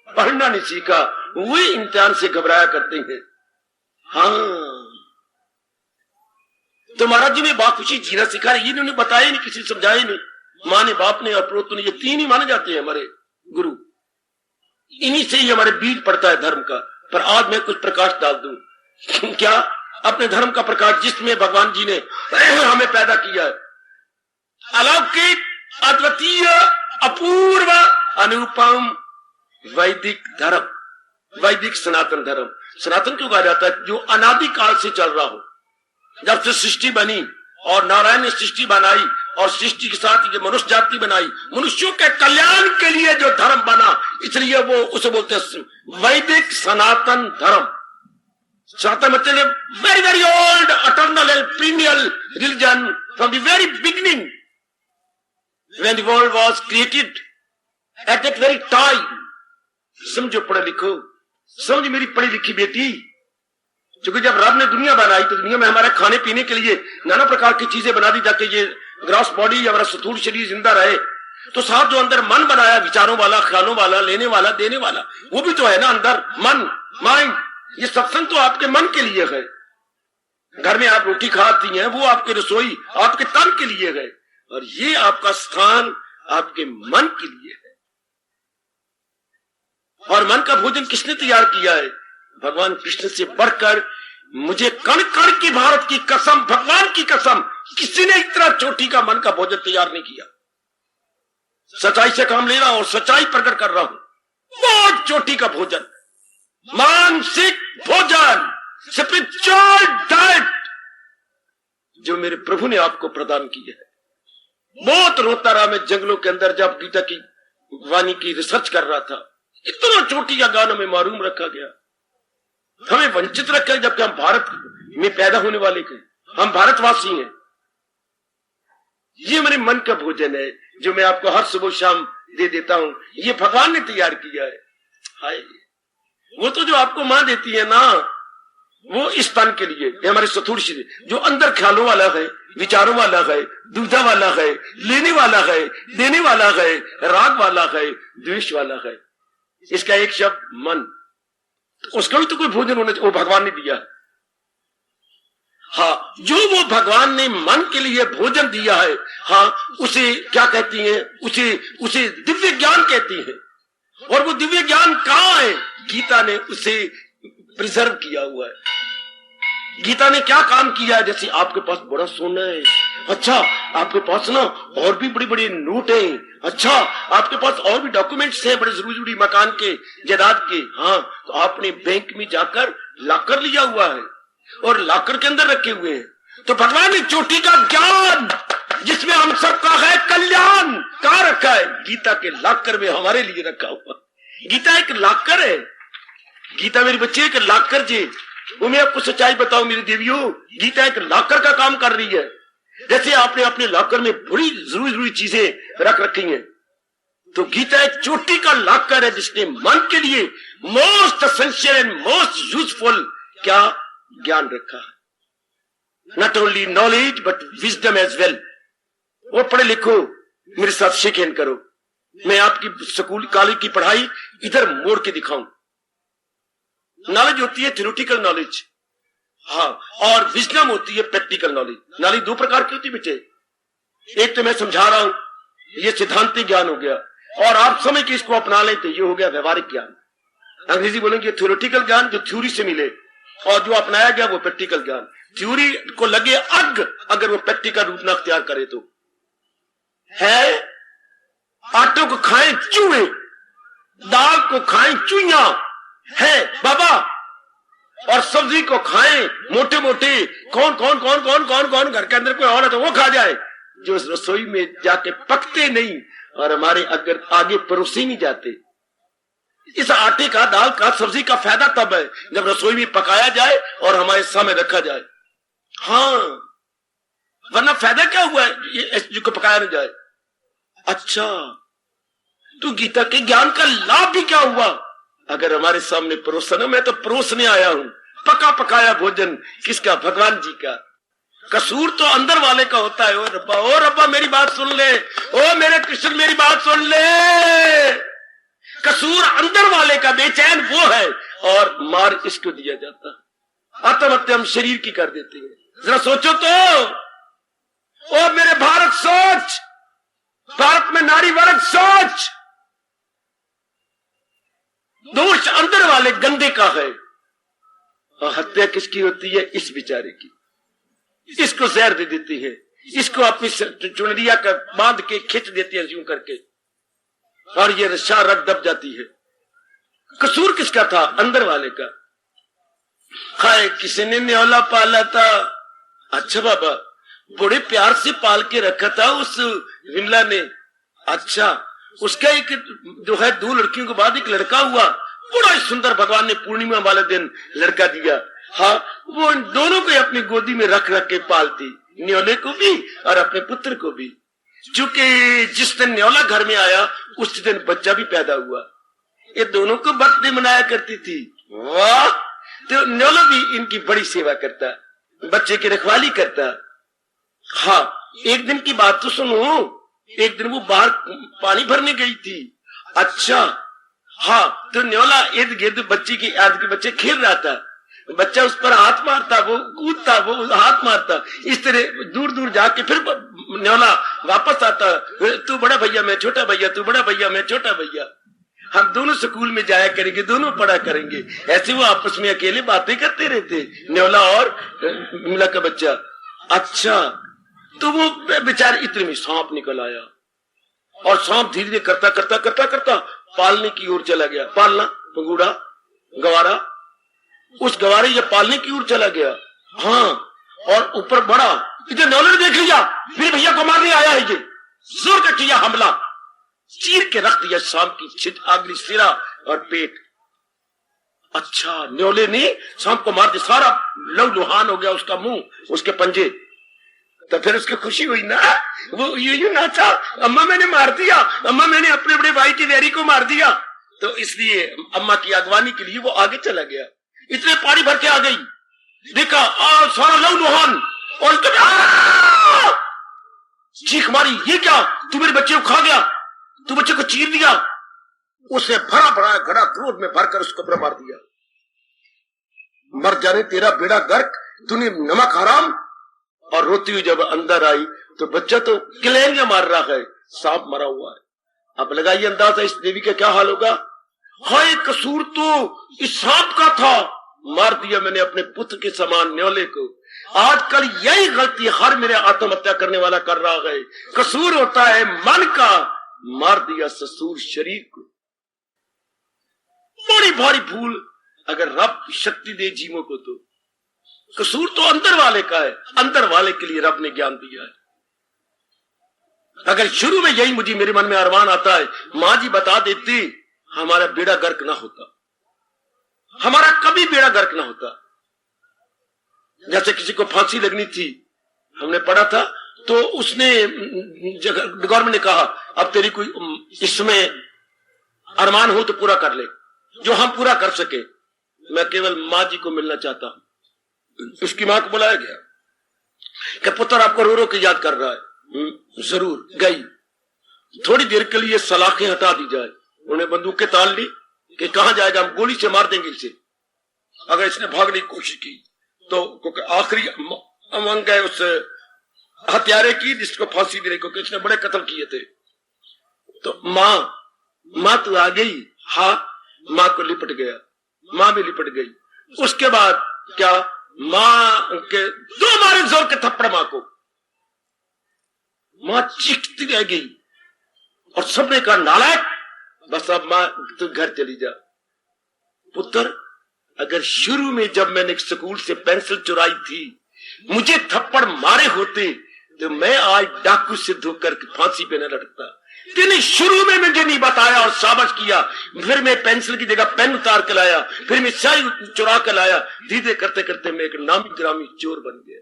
पढ़ना नहीं सीखा, वही इम्तिहान से घबराया करते हैं। हाँ, तो महाराज जी ने बाखुशी जीना सिखा, ये इन्होंने बताया नहीं, किसी समझाया नहीं। माँ ने, बाप ने और प्रोत ने, ये तीन ही माने जाते हैं हमारे गुरु। इन्हीं से ही हमारे बीज पड़ता है धर्म का। पर आज मैं कुछ प्रकाश डाल दूं क्या? अपने धर्म का प्रकाश, जिसमें भगवान जी ने हमें पैदा किया है। अलौकिक, अद्वितीय, अपूर्व, अनुपम वैदिक धर्म, वैदिक सनातन धर्म। सनातन क्यों कहा जाता है? जो अनादि काल से चल रहा हो। जब से सृष्टि बनी और नारायण ने सृष्टि बनाई और सृष्टि के साथ ये मनुष्य जाति बनाई, मनुष्यों के कल्याण के लिए जो धर्म बना, इसलिए वो उसे बोलते हैं वैदिक सनातन धर्म। सनातन मतलब very very old, eternal and period religion from the very beginning when the world was created, at that very time. समझो, पढ़े लिखो, समझ मेरी पढ़ी लिखी बेटी। क्योंकि जब रब ने दुनिया बनाई तो दुनिया में हमारे खाने पीने के लिए नाना प्रकार की चीजें बना दी ताकि ये ग्रॉस बॉडी, हमारा स्थूल शरीर जिंदा रहे। तो साथ जो अंदर मन बनाया, विचारों वाला, ख्यालों वाला, लेने वाला, देने वाला, वो भी तो है ना अंदर। मन, माइंड, ये सत्संग तो आपके मन के लिए है। घर में आप रोटी खाती हैं, वो आपकी रसोई आपके तन के लिए है, और ये आपका स्थान आपके मन के लिए है। और मन का भोजन किसने तैयार किया है? भगवान कृष्ण से बढ़कर मुझे कण कण की भारत की कसम, भगवान की कसम, किसी ने इतना चोटी का मन का भोजन तैयार नहीं किया। सच्चाई से काम ले रहा हूं और सच्चाई प्रकट कर रहा हूं। बहुत चोटी का भोजन, मानसिक भोजन, स्पिरिचुअल डाइट जो मेरे प्रभु ने आपको प्रदान की है। बहुत रोता रहा मैं जंगलों के अंदर जब गीता की वाणी की रिसर्च कर रहा था। इतना चोटी का गाना में मारूम रखा गया, हमें वंचित रखा, जबकि हम भारत में पैदा होने वाले थे, हम भारतवासी हैं। ये मेरे मन का भोजन है जो मैं आपको हर सुबह शाम दे देता हूं। ये भगवान ने तैयार किया है। हाय, वो तो जो आपको मां देती है ना, वो इस तन के लिए, ये हमारे स्थूल शरीर जो अंदर ख्यालों वाला है, विचारों वाला है, दुविधा वाला है, लेने वाला है, देने वाला है, राग वाला है, द्वेष वाला है, इसका एक शब्द मन। उसका भी तो कोई भोजन होना चाहिए, वो भगवान ने दिया। हाँ, जो वो भगवान ने मन के लिए भोजन दिया है, हाँ, उसे क्या कहती हैं? उसे दिव्य ज्ञान कहती हैं। और वो दिव्य ज्ञान कहां है? गीता ने उसे प्रिजर्व किया हुआ है। गीता ने क्या काम किया है? जैसे आपके पास बड़ा सोना है, अच्छा, आपके पास ना और भी बड़ी बड़ी नोट है, अच्छा, आपके पास और भी डॉक्यूमेंट्स हैं बड़े जरूरी मकान के, जायदाद के, हाँ, तो आपने बैंक में जाकर लॉकर लिया हुआ है और लॉकर के अंदर रखे हुए हैं। तो भगवान ने चोटी का ज्ञान जिसमें हम सबका है कल्याण कहां रखा है? गीता के लॉकर में हमारे लिए रखा हुआ। गीता एक लॉकर है। गीता मेरी बच्ची एक लॉकर जी, वो मैं आपको सच्चाई बताऊं मेरी देवियों, गीता एक लॉकर का काम कर रही है। जैसे आपने अपने लॉकर में बड़ी जरूरी चीजें रख रखी हैं, तो गीता एक चोटी का लॉकर है जिसने मन के लिए most essential and most useful क्या ज्ञान रखा है। Not only knowledge but wisdom as well. वो पढ़े लिखो, मेरे साथ शेक हैंड करो, मैं आपकी स्कूल कॉलेज की पढ़ाई इधर मोड़ के दिखाऊं। नॉलेज होती है थ्योरेटिकल नॉलेज, हाँ, और विजडम होती है प्रैक्टिकल नॉलेज। नॉलेज दो प्रकार की होती है बेटे। एक तो मैं समझा रहा हूं, ये सिद्धांतिक ज्ञान हो गया, और आप समझ के इसको अपना लेते, ये हो गया व्यवहारिक ज्ञान। अंग्रेजी बोलेंगे थ्योरेटिकल ज्ञान जो थ्योरी से मिले, और जो अपनाया गया वो प्रैक्टिकल ज्ञान। थ्योरी को लगे अग, अगर वो प्रैक्टिकल रूप न अख्तियार करे तो है। आटो को खाएं चूहे, दाल को खाएं चुइया है बाबा, और सब्जी को खाएं मोटे मोटे। कौन कौन कौन कौन कौन कौन घर के अंदर कोई और है तो वो खा जाए, जो उस रसोई में जाके पकते नहीं और हमारे अगर आगे परोसे नहीं जाते। इस आटे का, दाल का, सब्जी का फायदा तब है जब रसोई में पकाया जाए और हमारे सामने रखा जाए। हाँ, वरना फायदा क्या हुआ है जिसको पकाया नहीं जाए। अच्छा, तो गीता के ज्ञान का लाभ भी क्या हुआ अगर हमारे सामने परोसा ना। मैं तो परोसने आया हूं, पका पकाया भोजन किसका? भगवान जी का। कसूर तो अंदर वाले का होता है। ओ रब्बा मेरी बात सुन ले, ओ मेरे कृष्ण मेरी बात सुन ले। कसूर अंदर वाले का, बेचैन वो है और मार इसको दिया जाता है। आत्महत्या हम शरीर की कर देते हैं। जरा सोचो तो, ओ मेरे भारत सोच, भारत में नारी वर्ग सोच। दोष अंदर वाले गंदे का है और हत्या किसकी होती है? इस बेचारे की। इसको जहर दे देती है, इसको अपनी चुनरिया का बांध के खींच देती है यूं करके, और ये रशा रख दब जाती है। कसूर किसका था? अंदर वाले का। हाय, किसी ने न्योला पाला था। अच्छा बाबा, बड़े प्यार से पाल के रखा था उस विमला ने। अच्छा, उसका एक जो है 2 लड़कियों के बाद एक लड़का हुआ, बड़ा ही सुंदर। भगवान ने पूर्णिमा वाले दिन लड़का दिया। हाँ, वो इन दोनों को अपनी गोदी में रख रख के पालती, न्योले को भी और अपने पुत्र को भी। चूंकि जिस दिन न्योला घर में आया उस दिन बच्चा भी पैदा हुआ। ये दोनों को बर्थडे मनाया करती थी। वाह! तो न्योला भी इनकी बड़ी सेवा करता, बच्चे की रखवाली करता। हाँ, एक दिन की बात तो सुनो। एक दिन वो बाहर पानी भरने गई थी। अच्छा, हाँ, तो न्योला इर्द गिर्द बच्ची की याद के बच्चे खेल रहा था। बच्चा उस पर हाथ मारता, वो कूदता, वो हाथ मारता। इस तरह दूर दूर जाके फिर न्योला वापस आता। तू बड़ा भैया मैं छोटा भैया, तू बड़ा भैया मैं छोटा भैया। हम दोनों स्कूल में जाया करेंगे, दोनों पढ़ा करेंगे। ऐसे वो आपस में अकेले बातें करते रहते, न्योला और विमला का बच्चा। अच्छा, तो वो बेचारे इतने में सांप निकल आया और सांप धीरे धीरे करता करता करता करता पालने की ओर चला गया। पालना, पंगूड़ा, गवारा, उस गवारे या पालने की ओर चला गया। हाँ, और ऊपर बड़ा इधर न्योले ने देख लिया, फिर भैया को मारने आया है। ये जोर का किया हमला, चीर के रख दिया सांप की छिट, आगली सिरा और पेट। अच्छा, न्योले ने सांप को मार दिया, सारा लहू-लुहान हो गया उसका मुंह, उसके पंजे। तो फिर उसकी खुशी हुई ना, वो यूं नाचा, अम्मा मैंने मार दिया, अम्मा मैंने अपने बड़े भाई की वैरी को मार दिया। तो इसलिए अम्मा की अगवानी के लिए वो आगे चला गया। इतने पानी भर के आ गई, देखा सारा लहू-लुहान, और चीख मारी, ये क्या? तू मेरे बच्चे को खा गया, तू बच्चे को चीर दिया। उसे भरा भरा घड़ा क्रोध में भरकर उसको ऊपर मार दिया। मर जाने तेरा बेड़ा गर्क, तूने नमक हराम। और रोती हुई जब अंदर आई तो बच्चा तो किलेंगे मार रहा है, सांप मरा हुआ है। अब लगाइए अंदाजा इस देवी का क्या हाल होगा। हाय, कसूर तो इस सांप का था, मार दिया मैंने अपने पुत्र के समान न्योले को। आजकल यही गलती हर मेरे आत्महत्या करने वाला कर रहा है। कसूर होता है मन का, मार दिया ससुर शरीर को। बड़ी भारी भूल अगर रब शक्ति दे जीवों को तो। कसूर तो अंदर वाले का है, अंदर वाले के लिए रब ने ज्ञान दिया है। अगर शुरू में यही मुझे मेरे मन में अरमान आता है, मां जी बता देती, हमारा बेड़ा गर्क ना होता, हमारा कभी बेड़ा गर्क ना होता। जैसे किसी को फांसी लगनी थी, हमने पढ़ा था, तो उसने गवर्नमेंट ने कहा अब तेरी कोई इसमें अरमान हो तो पूरा कर ले, जो हम पूरा कर सके। मैं केवल मां जी को मिलना चाहता हूं। उसकी मां को बुलाया गया कि पुत्र आपको रो रो के याद कर रहा है। जरूर गई, थोड़ी देर के लिए सलाखें हटा दी जाए। उन्हें बंदूकें तान ली कि कहां जाएगा, हम गोली से मार देंगे इसे अगर इसने भागने की कोशिश की तो। आखिरी अमंग गए उस हत्यारे की जिसको फांसी दे रही, क्योंकि इसने बड़े कत्ल किए थे। तो मां तो आ गई। हाँ, मां को लिपट गया, मां भी लिपट गई। उसके बाद क्या, मां के 2 मारे जोर के थप्पड़ मां को। मां चीखती रह गई और सबने कहा नालायक, बस अब मां तू घर चली जा। पुत्र, अगर शुरू में जब मैंने स्कूल से पेंसिल चुराई थी मुझे थप्पड़ मारे होते तो मैं आज डाकू सिद्ध होकर फांसी पे न लटकता। तेने शुरू में मुझे नहीं बताया और शाबाश किया, फिर मैं पेंसिल की जगह पेन उतार के लाया, फिर मैं स्याही चुरा के लाया। धीरे करते करते मैं एक नामी ग्रामी चोर बन गया,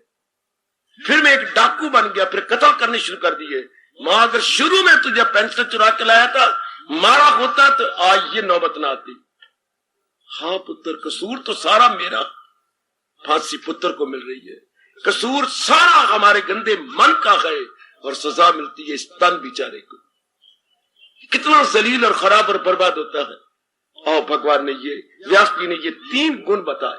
फिर मैं एक डाकू बन गया, फिर कत्ल करने शुरू कर दिए। मां, अगर शुरू में तुझे पेंसिल चुरा के लाया था, मारा होता तो आज ये नौबत ना आती। हाँ पुत्र, कसूर तो सारा मेरा, फांसी पुत्र को मिल रही है। कसूर सारा हमारे गंदे मन का है और सजा मिलती है इस तन बेचारे को। कितना जलील और खराब और बर्बाद होता है। और भगवान ने ये, व्यास जी ने ये 3 गुण बताए,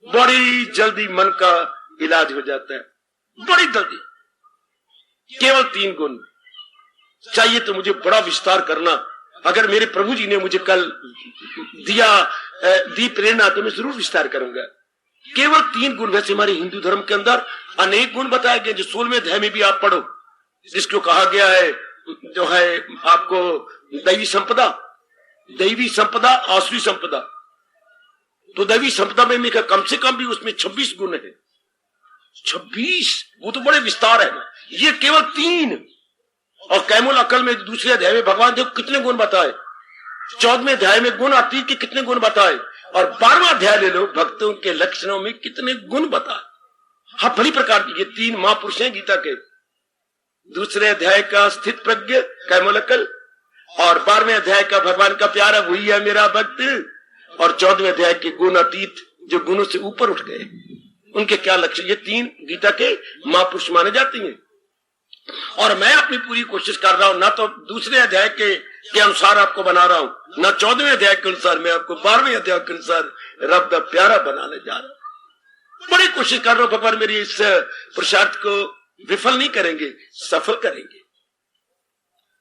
बड़ी जल्दी मन का इलाज हो जाता है, बड़ी जल्दी। केवल 3 गुण चाहिए तो मुझे बड़ा विस्तार करना। अगर मेरे प्रभु जी ने मुझे कल दी प्रेरणा तो मैं जरूर विस्तार करूंगा। केवल 3 गुण। वैसे हमारे हिंदू धर्म के अंदर अनेक गुण बताए गए, जो 16वें अध्याय में भी आप पढ़ो, जिसको कहा गया है जो है आपको दैवी संपदा आसुरी संपदा। तो दैवी संपदा में कम से कम भी उसमें 26 गुण है। 26, वो तो बड़े विस्तार है ना। ये केवल 3। और कैमुल अकल में दूसरे अध्याय में भगवान देखो कितने गुण बताए। 14वें अध्याय में गुण आती के कितने गुण बताए, और 12वां अध्याय ले लो, भक्तों के लक्षणों में कितने गुण बताए। हाँ, भली प्रकार की ये 3 महापुरुष हैं गीता के। दूसरे अध्याय का स्थित प्रज्ञ कैमुल अकल, और 12वें अध्याय का भगवान का प्यारा वही है मेरा भक्त, और 14वें अध्याय के गुण अतीत जो गुणों से ऊपर उठ गए, उनके क्या लक्षण। ये 3 गीता के महापुरुष माने जाते हैं। और मैं अपनी पूरी कोशिश कर रहा हूं, ना तो दूसरे अध्याय के अनुसार आपको बना रहा हूं, ना 14वें अध्याय के अनुसार, मैं आपको 12वें अध्याय के अनुसार रब दा प्यारा बनाने जा रहा हूं। बड़ी कोशिश कर रहा हूं। भगवान मेरी इस पुरुषार्थ को विफल नहीं करेंगे, सफल करेंगे।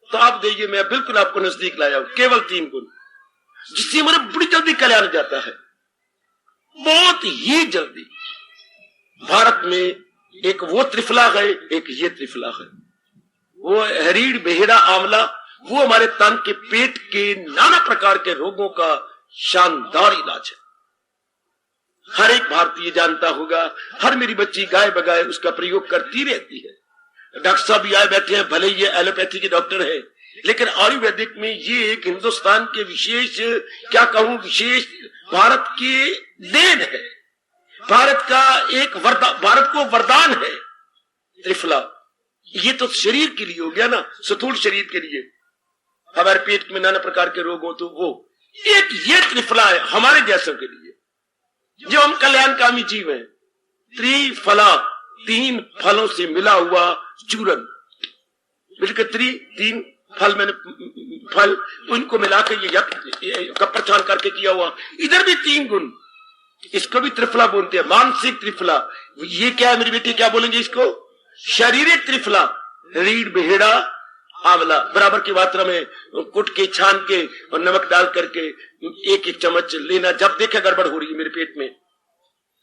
तो आप देखिए, मैं बिल्कुल आपको नजदीक लाया हूं। केवल 3 गुण जिससे हमारे बड़ी जल्दी कल्याण जाता है, बहुत ही जल्दी। भारत में एक वो त्रिफला है, एक ये त्रिफला है। वो हरीड़, बेहड़ा, आंवला, वो हमारे तन के पेट के नाना प्रकार के रोगों का शानदार इलाज है। हर एक भारतीय जानता होगा, हर मेरी बच्ची गाय बगाए उसका प्रयोग करती रहती है। डॉक्टर साहब भी आए बैठे हैं, भले ये एलोपैथी के डॉक्टर है, लेकिन आयुर्वेदिक में ये एक हिंदुस्तान के विशेष, क्या कहूं, विशेष भारत की देन है। भारत का एक भारत को वरदान है त्रिफला। ये तो शरीर के लिए हो गया ना, स्थूल शरीर के लिए, हमारे पेट में नाना प्रकार के रोग हो तो वो एक ये त्रिफला है हमारे जैसों के लिए, जो हम कल्याणकामी जीव हैं। त्रिफला, 3 फलों से मिला हुआ चूरन, मिलकर 3 फल, मैंने फल उनको मिलाकर ये कपड़ छान करके किया हुआ। इधर भी 3 गुण, इसको भी त्रिफला बोलते हैं, मानसिक त्रिफला। ये क्या है मेरी बेटी, क्या बोलेंगे इसको? शारीरिक त्रिफला, रीढ़, बेहड़ा, आंवला बराबर की मात्रा में कुट के, छान के और नमक डाल करके 1-1 चम्मच लेना। जब देखे गड़बड़ हो रही है मेरे पेट में,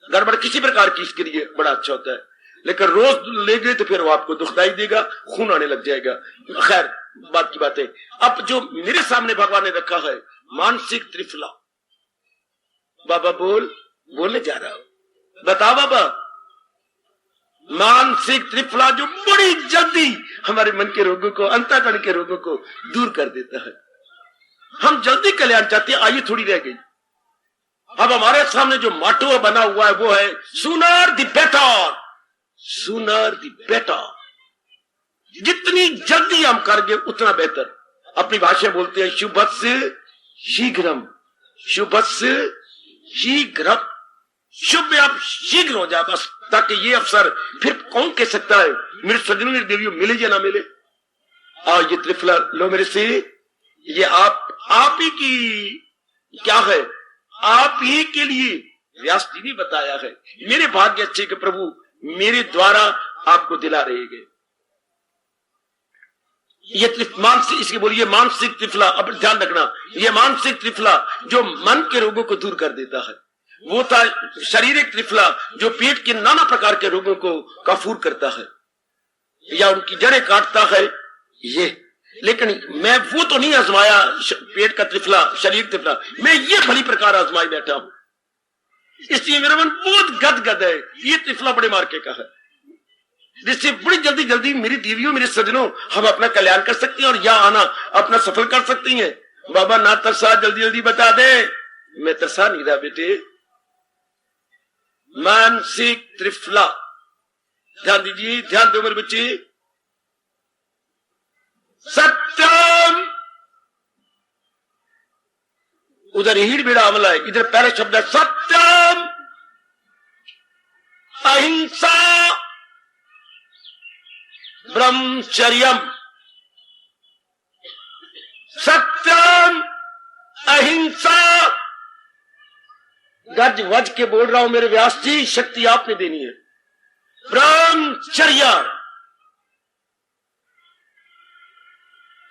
गड़बड़ किसी प्रकार की, इसके लिए बड़ा अच्छा होता है। लेकिन रोज ले गए तो फिर वो आपको दुखदाई देगा, खून आने लग जाएगा। खैर, बात की बात है। अब जो मेरे सामने भगवान ने रखा है मानसिक त्रिफला, बाबा बोलने जा रहा हूं, बता बाबा। मानसिक त्रिफला जो बड़ी जल्दी हमारे मन के रोगों को, अंतःकरण के रोगों को दूर कर देता है। हम जल्दी कल्याण चाहते हैं, आयु थोड़ी रह गई। अब हमारे सामने जो माटो बना हुआ है वो है sooner the better, sooner the better. जितनी जल्दी हम करेंगे उतना बेहतर। अपनी भाषा बोलते हैं शुभस्य शीघ्रम, शुभस्य शीघ्रम। शुभ आप शीघ्र हो जाए बस, ताकि ये अवसर फिर कौन कह सकता है मेरे सज्जनों ने देवियों मिले या ना मिले। और ये त्रिफला लो मेरे से, ये आप ही की क्या है, आप ही के लिए व्यास जी ने बताया है। मेरे भाग्य अच्छे के प्रभु मेरे द्वारा आपको दिला रहेंगे। ये मानसिक, इसके बोलिए मानसिक त्रिफला। अब ध्यान रखना, ये मानसिक त्रिफला जो मन के रोगों को दूर कर देता है, वो था शारीरिक त्रिफला जो पेट के नाना प्रकार के रोगों को काफूर करता है या उनकी जड़ें काटता है। लेकिन मैं वो तो नहीं आजमाया, पेट का त्रिफला, शरीर त्रिफला, मैं ये भली प्रकार आजमाई बैठा हूं। इसलिए मेरा मन बहुत गदगद है। ये त्रिफला बड़े मार्के का है, जिससे बड़ी जल्दी जल्दी मेरी देवियों, मेरे सजनों, हम अपना कल्याण कर सकती हैं और यहाँ आना अपना सफल कर सकती हैं। बाबा ना तरसा, जल्दी जल्दी बता दे। मैं तरसा नहीं रहा बेटे। मानसिक त्रिफला, ध्यान दीजिए, ध्यान दो मेरे बच्चे। सत्यम, उधर हीड़ बीड़ा अमला है, इधर पहले शब्द है सत्यम, अहिंसा, ब्रह्मचर्यम। सत्यम, अहिंसा, गज वज के बोल रहा हूं मेरे व्यास जी, शक्ति आपने देनी है। ब्रह्मचर्य,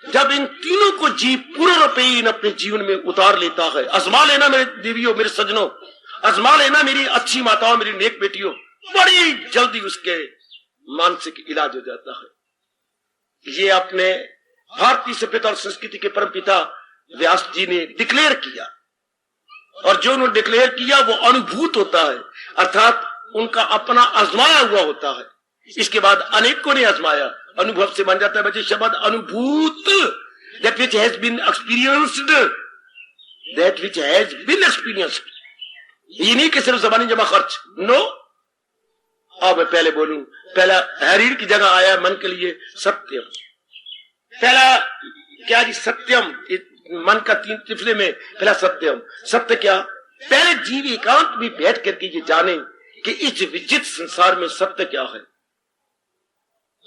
जब इन तीनों को जीव पूर्ण रूप इन अपने जीवन में उतार लेता है, आजमा लेना मेरे देवियों, मेरे सजनों, आजमा लेना मेरी अच्छी माताओं, मेरी नेक बेटियों, बड़ी जल्दी उसके मानसिक इलाज हो जाता है। ये अपने भारतीय सभ्यता और संस्कृति के परम पिता व्यास जी ने डिक्लेयर किया, और जो उन्होंने डिक्लेयर किया वो अनुभूत होता है, अर्थात उनका अपना आजमाया हुआ होता है। इसके बाद अनेकों ने आजमाया, अनुभव से बन जाता है बच्चे शब्द अनुभूत, that which has been experienced, that which has been experienced। ये नहीं कि सिर्फ जबानी जमा खर्च, नो। अब मैं पहले बोलूं, पहला हरीर की जगह आया मन के लिए सत्यम। पहला क्या जी? सत्यम। मन का तीन त्रिफले में पहला सत्यम। सत्य क्या? पहले जीव एकांत में बैठ करके ये जाने कि इस विचित्र संसार में सत्य क्या है।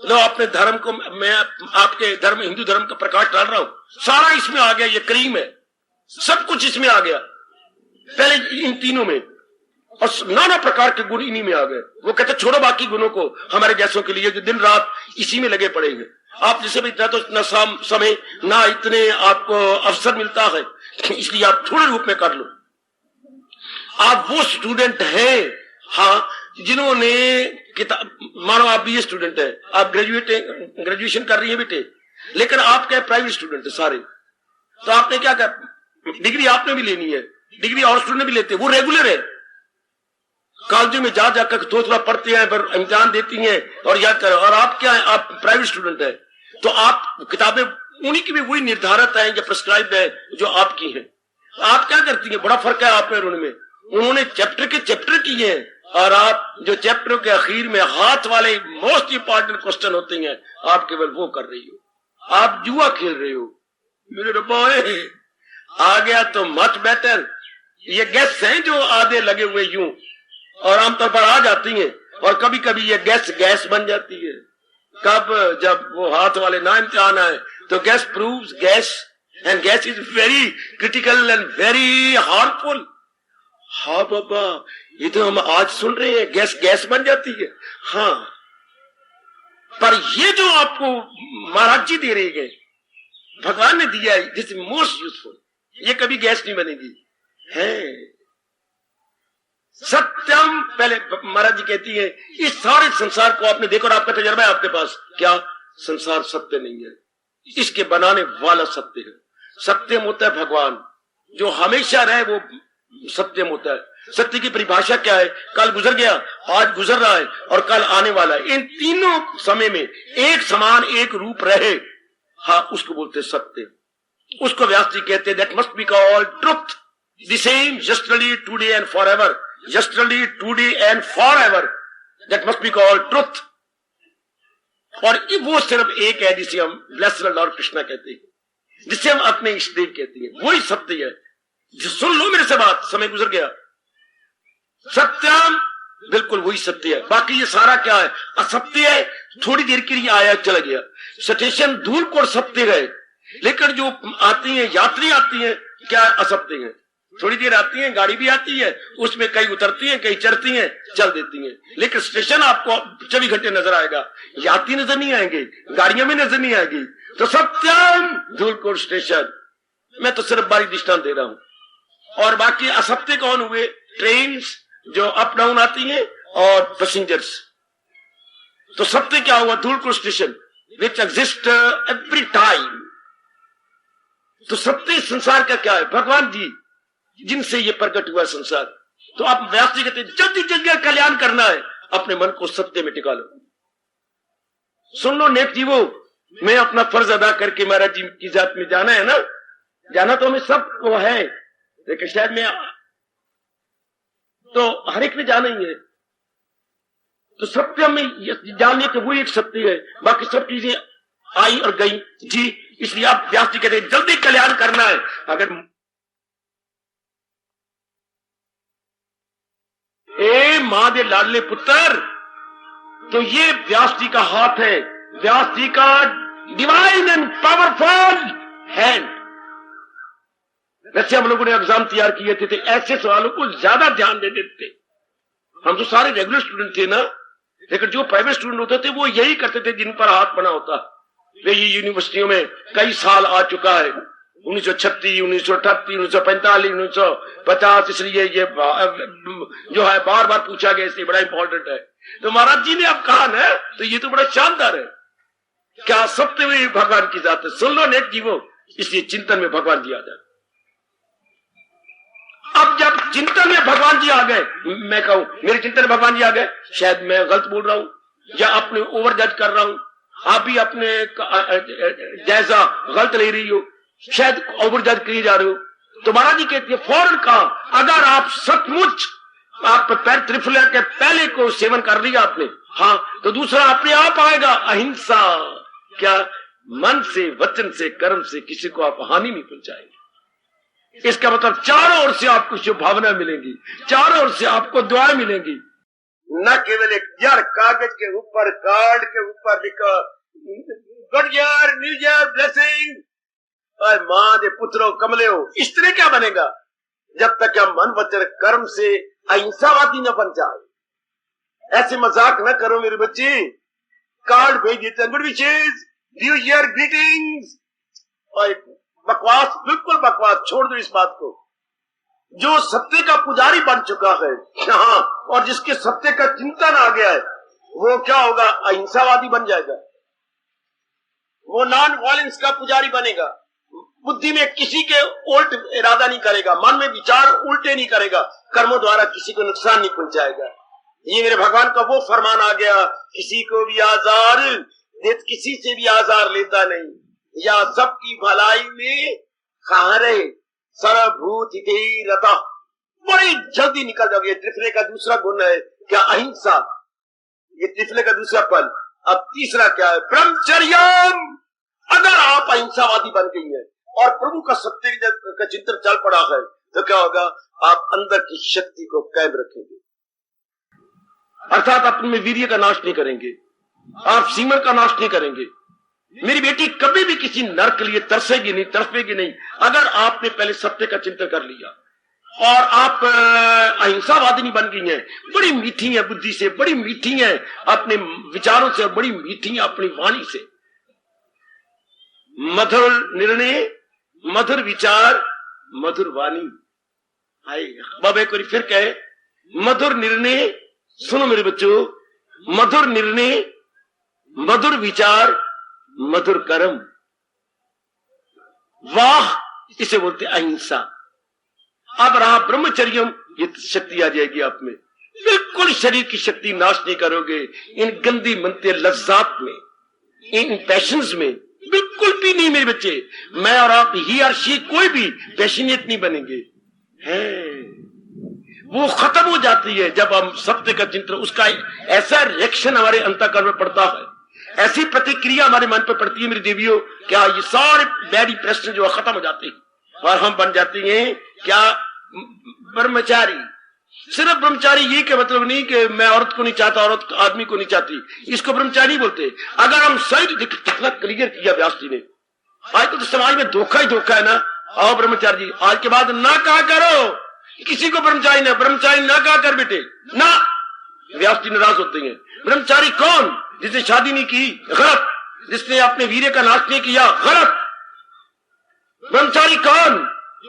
लो, अपने धर्म को, मैं आपके धर्म, हिंदू धर्म का प्रकाश डाल रहा हूं, सारा इसमें आ गया, ये क्रीम है, सब कुछ इसमें आ गया। पहले इन तीनों में, और नाना प्रकार के गुण इन्हीं में आ गए। वो कहते छोड़ो बाकी गुणों को, हमारे जैसों के लिए जो दिन रात इसी में लगे पड़े हैं। आप जैसे भी इतना तो इतना समय ना इतने आपको अवसर मिलता है, इसलिए आप थोड़े रूप में कर लो। आप वो स्टूडेंट हैं, हाँ, जिन्होंने किताब, मानो आप भी ये स्टूडेंट है, आप ग्रेजुएशन कर रही है बेटे, लेकिन आप क्या प्राइवेट स्टूडेंट है सारे, तो आपने क्या कर, डिग्री आपने भी लेनी है, डिग्री और स्टूडेंट भी लेते हैं, वो रेगुलर है। कॉलेजों में जा जाकर थोड़ा पढ़ते हैं, पर इम्तिहान देती हैं और याद करें। और आप क्या है? आप प्राइवेट स्टूडेंट है, तो आप किताबें उन्हीं की भी वही निर्धारित है या प्रिस्क्राइब है जो आपकी है। आप क्या करती हैं? बड़ा फर्क है आप में और उनमें। उन्होंने चैप्टर के चैप्टर किए हैं, और आप जो चैप्टर के आखिर में हाथ वाले मोस्ट इंपॉर्टेंट क्वेश्चन होते हैं, आप केवल वो कर रही हो। आप जुआ खेल रहे हो। मेरे रब्बा आ गया तो मच बेटर। ये गैस हैं जो आधे लगे हुए यूं, और आमतौर पर आ जाती हैं, और कभी कभी ये गैस बन जाती है। कब? जब वो हाथ वाले ना इम्तिहान आए, तो gas proves gas, and gas is very critical and very harmful. हाँ बाबा, ये तो हम आज सुन रहे हैं, गैस बन जाती है। हाँ, पर ये जो आपको महाराज जी दे रहे हैं, भगवान ने दिया है, दिस इज मोस्ट यूजफुल, ये कभी गैस नहीं बनेगी। है सत्यम। पहले महाराज जी कहती है, इस सारे संसार को आपने देखो, और आपका तजर्बा है आपके पास, क्या संसार सत्य नहीं है, इसके बनाने वाला सत्य है। सत्यम होता है भगवान, जो हमेशा रहे वो सत्यम होता है। सत्य की परिभाषा क्या है? कल गुजर गया, आज गुजर रहा है, और कल आने वाला है। इन तीनों समय में एक समान, एक रूप रहे, हाँ, उसको बोलते सत्य। उसको व्यास जी कहते हैं, that must be called truth, the same yesterday, today and forever. Yesterday, today and forever, that must be called truth. और वो सिर्फ एक है जिसे हम ब्लेस्ड लॉर्ड कृष्णा कहते हैं, जिसे हम अपने इष्टदेव कहते हैं, वही सत्य है। जो सुन लो मेरे से बात, समय गुजर गया। सत्यम, बिल्कुल वही सत्य है। बाकी ये सारा क्या है? असत्य है, थोड़ी देर के लिए आया चला गया। स्टेशन धूल को सत्य है, लेकिन जो आती है, यात्री आती है, क्या असत्य है। थोड़ी देर आती है, गाड़ी भी आती है, उसमें कई उतरती है, कई चढ़ती है, चल देती है, लेकिन स्टेशन आपको 24 घंटे नजर आएगा। यात्री नजर नहीं आएंगे, गाड़ियां में नजर नहीं आएगी। तो सत्यम धूलकोट स्टेशन। मैं तो सिर्फ बारी दृष्टांत दे रहा हूं, और बाकी असत्य कौन हुए? ट्रेन जो अप डाउन आती हैं और पैसेंजर्स। तो सत्य क्या हुआ? Dhulkot station which exist every time, तो सत्य संसार का क्या है? भगवान जी जिनसे ये प्रकट हुआ संसार। तो आप व्यास जी कहते जल्दी जल्दी कल्याण करना है, अपने मन को सत्य में टिका लो। सुन लो नेक जीवो, मैं अपना फर्ज अदा करके महाराज जी की जात में जाना है ना, जाना तो हमें सब को है, लेकिन शायद मैं तो हर एक ने जाना ही है। तो सत्य में जानने के वो एक सत्य है, बाकी सब चीजें आई और गई जी। इसलिए आप व्यास जी कहते हैं जल्दी कल्याण करना है। अगर ए मां दे लाडले पुत्र, तो ये व्यास जी का हाथ है, व्यास जी का डिवाइन एंड पावरफुल हैंड। वैसे हम लोगों ने एग्जाम तैयार किए थे, ऐसे सवालों को ज्यादा ध्यान देते थे। हम तो सारे रेगुलर स्टूडेंट थे ना, लेकिन जो प्राइवेट स्टूडेंट होते थे वो यही करते थे जिन पर हाथ बना होता। वे ये यूनिवर्सिटियों में कई साल आ चुका है, 1936, 1938, 1945, 1950, इसलिए ये जो है बार बार पूछा गया, इसलिए बड़ा इंपॉर्टेंट है। तो महाराज जी ने अब कहा ना, तो ये तो बड़ा शानदार है। क्या सत्य में भगवान की जात है? सुन लो नेक जीवो, इसलिए चिंतन में भगवान जी आ जाए। अब जब चिंतन में भगवान जी आ गए, मैं कहूं मेरे चिंतन में भगवान जी आ गए, शायद मैं गलत बोल रहा हूं या अपने ओवर जज कर रहा हूं, आप भी अपने जैसा गलत ले रही हो, शायद ओवर जज किए जा रहे हो। तो महाराज जी कहते हैं फौरन कहा, अगर आप सचमुच आप पैर त्रिफला के पहले को सेवन कर लिया आपने, हाँ, तो दूसरा अपने आप आएगा, अहिंसा। क्या? मन से, वचन से, कर्म से किसी को आप हानि नहीं पहुंचाएंगे। इसका मतलब चारों ओर से आपको शुभ भावना मिलेंगी, चारों ओर से आपको दुआएं मिलेंगी। न केवल एक यार कागज के ऊपर, कार्ड के ऊपर लिखा good year, new year, blessing, और मां दे पुत्रों कमले हो, इस तरह क्या बनेगा जब तक हम मन वचन कर्म से अहिंसावादी न बन जाए। ऐसे मजाक न करो मेरे बच्चे, कार्ड भेज देते हैं, good wishes, new year greetings, और बकवास, बिल्कुल बकवास, छोड़ दो इस बात को। जो सत्य का पुजारी बन चुका है, हाँ, और जिसके सत्य का चिंतन आ गया है, वो क्या होगा? अहिंसावादी बन जाएगा, वो नॉन वायलेंस का पुजारी बनेगा। बुद्धि में किसी के उल्ट इरादा नहीं करेगा, मन में विचार उल्टे नहीं करेगा, कर्मों द्वारा किसी को नुकसान नहीं पहुंचाएगा। ये मेरे भगवान का वो फरमान आ गया, किसी को भी आजार दे, किसी से भी आजार लेता नहीं, या सबकी भलाई में खा रहे, सर्वभूत हिते रता। बड़ी जल्दी निकल जाओगे। त्रिफले का दूसरा गुण है क्या? अहिंसा। ये त्रिफले का दूसरा पल। अब तीसरा क्या है? ब्रह्मचर्यम। अगर आप अहिंसावादी बन गई हैं और प्रभु का सत्य का चिंतन चल पड़ा है, तो क्या होगा? आप अंदर की शक्ति को कायम रखेंगे, अर्थात अपने में वीर्य का नाश नहीं करेंगे, आप सीमन का नाश नहीं करेंगे। मेरी बेटी कभी भी किसी नर के लिए तरसेगी नहीं, तड़पेगी नहीं, अगर आपने पहले सत्य का चिंतन कर लिया और आप अहिंसावादी नहीं बन गई हैं। बड़ी मीठी है बुद्धि से, बड़ी मीठी है अपने विचारों से, बड़ी मीठी है अपनी वाणी से। मधुर निर्णय, मधुर विचार, मधुर वाणी। बाबा एक बार फिर कहे, मधुर निर्णय, सुनो मेरे बच्चों, मधुर निर्णय, मधुर विचार, मधुर कर्म, वाह, इसे बोलते अहिंसा। अब रहा ब्रह्मचर्यम, ये शक्ति आ जाएगी आप में। बिल्कुल शरीर की शक्ति नाश नहीं करोगे इन गंदी मनते लज्जात में, इन पैशंस में, बिल्कुल भी नहीं मेरे बच्चे। मैं और आप, ही और शी, कोई भी पैशनेट नहीं बनेंगे हैं। वो खत्म हो जाती है जब हम सत्य का चिंतन, उसका ऐसा रिएक्शन हमारे अंतःकरण में पड़ता है, ऐसी प्रतिक्रिया हमारे मन पर पड़ती है मेरी देवियों, क्या ये सारे बैड इंप्रेशन जो खत्म हो जाते हैं और हम बन जाते हैं क्या? ब्रह्मचारी। सिर्फ ब्रह्मचारी ये के मतलब नहीं कि मैं औरत को नहीं चाहता, औरत आदमी को नहीं चाहती, इसको ब्रह्मचारी नहीं बोलते। अगर हम सही कितना क्लियर किया व्यास जी ने, आज तो समाज में धोखा ही धोखा है ना। आओ ब्रह्मचारी जी, आज के बाद ना कहा करो किसी को ब्रह्मचारी ना कहा कर बेटे ना। व्यास जी नाराज होते हैं। ब्रह्मचारी कौन? जिसने शादी नहीं की, गलत। जिसने अपने वीर्य का नाश नहीं किया, गलत। ब्रह्मचारी कौन?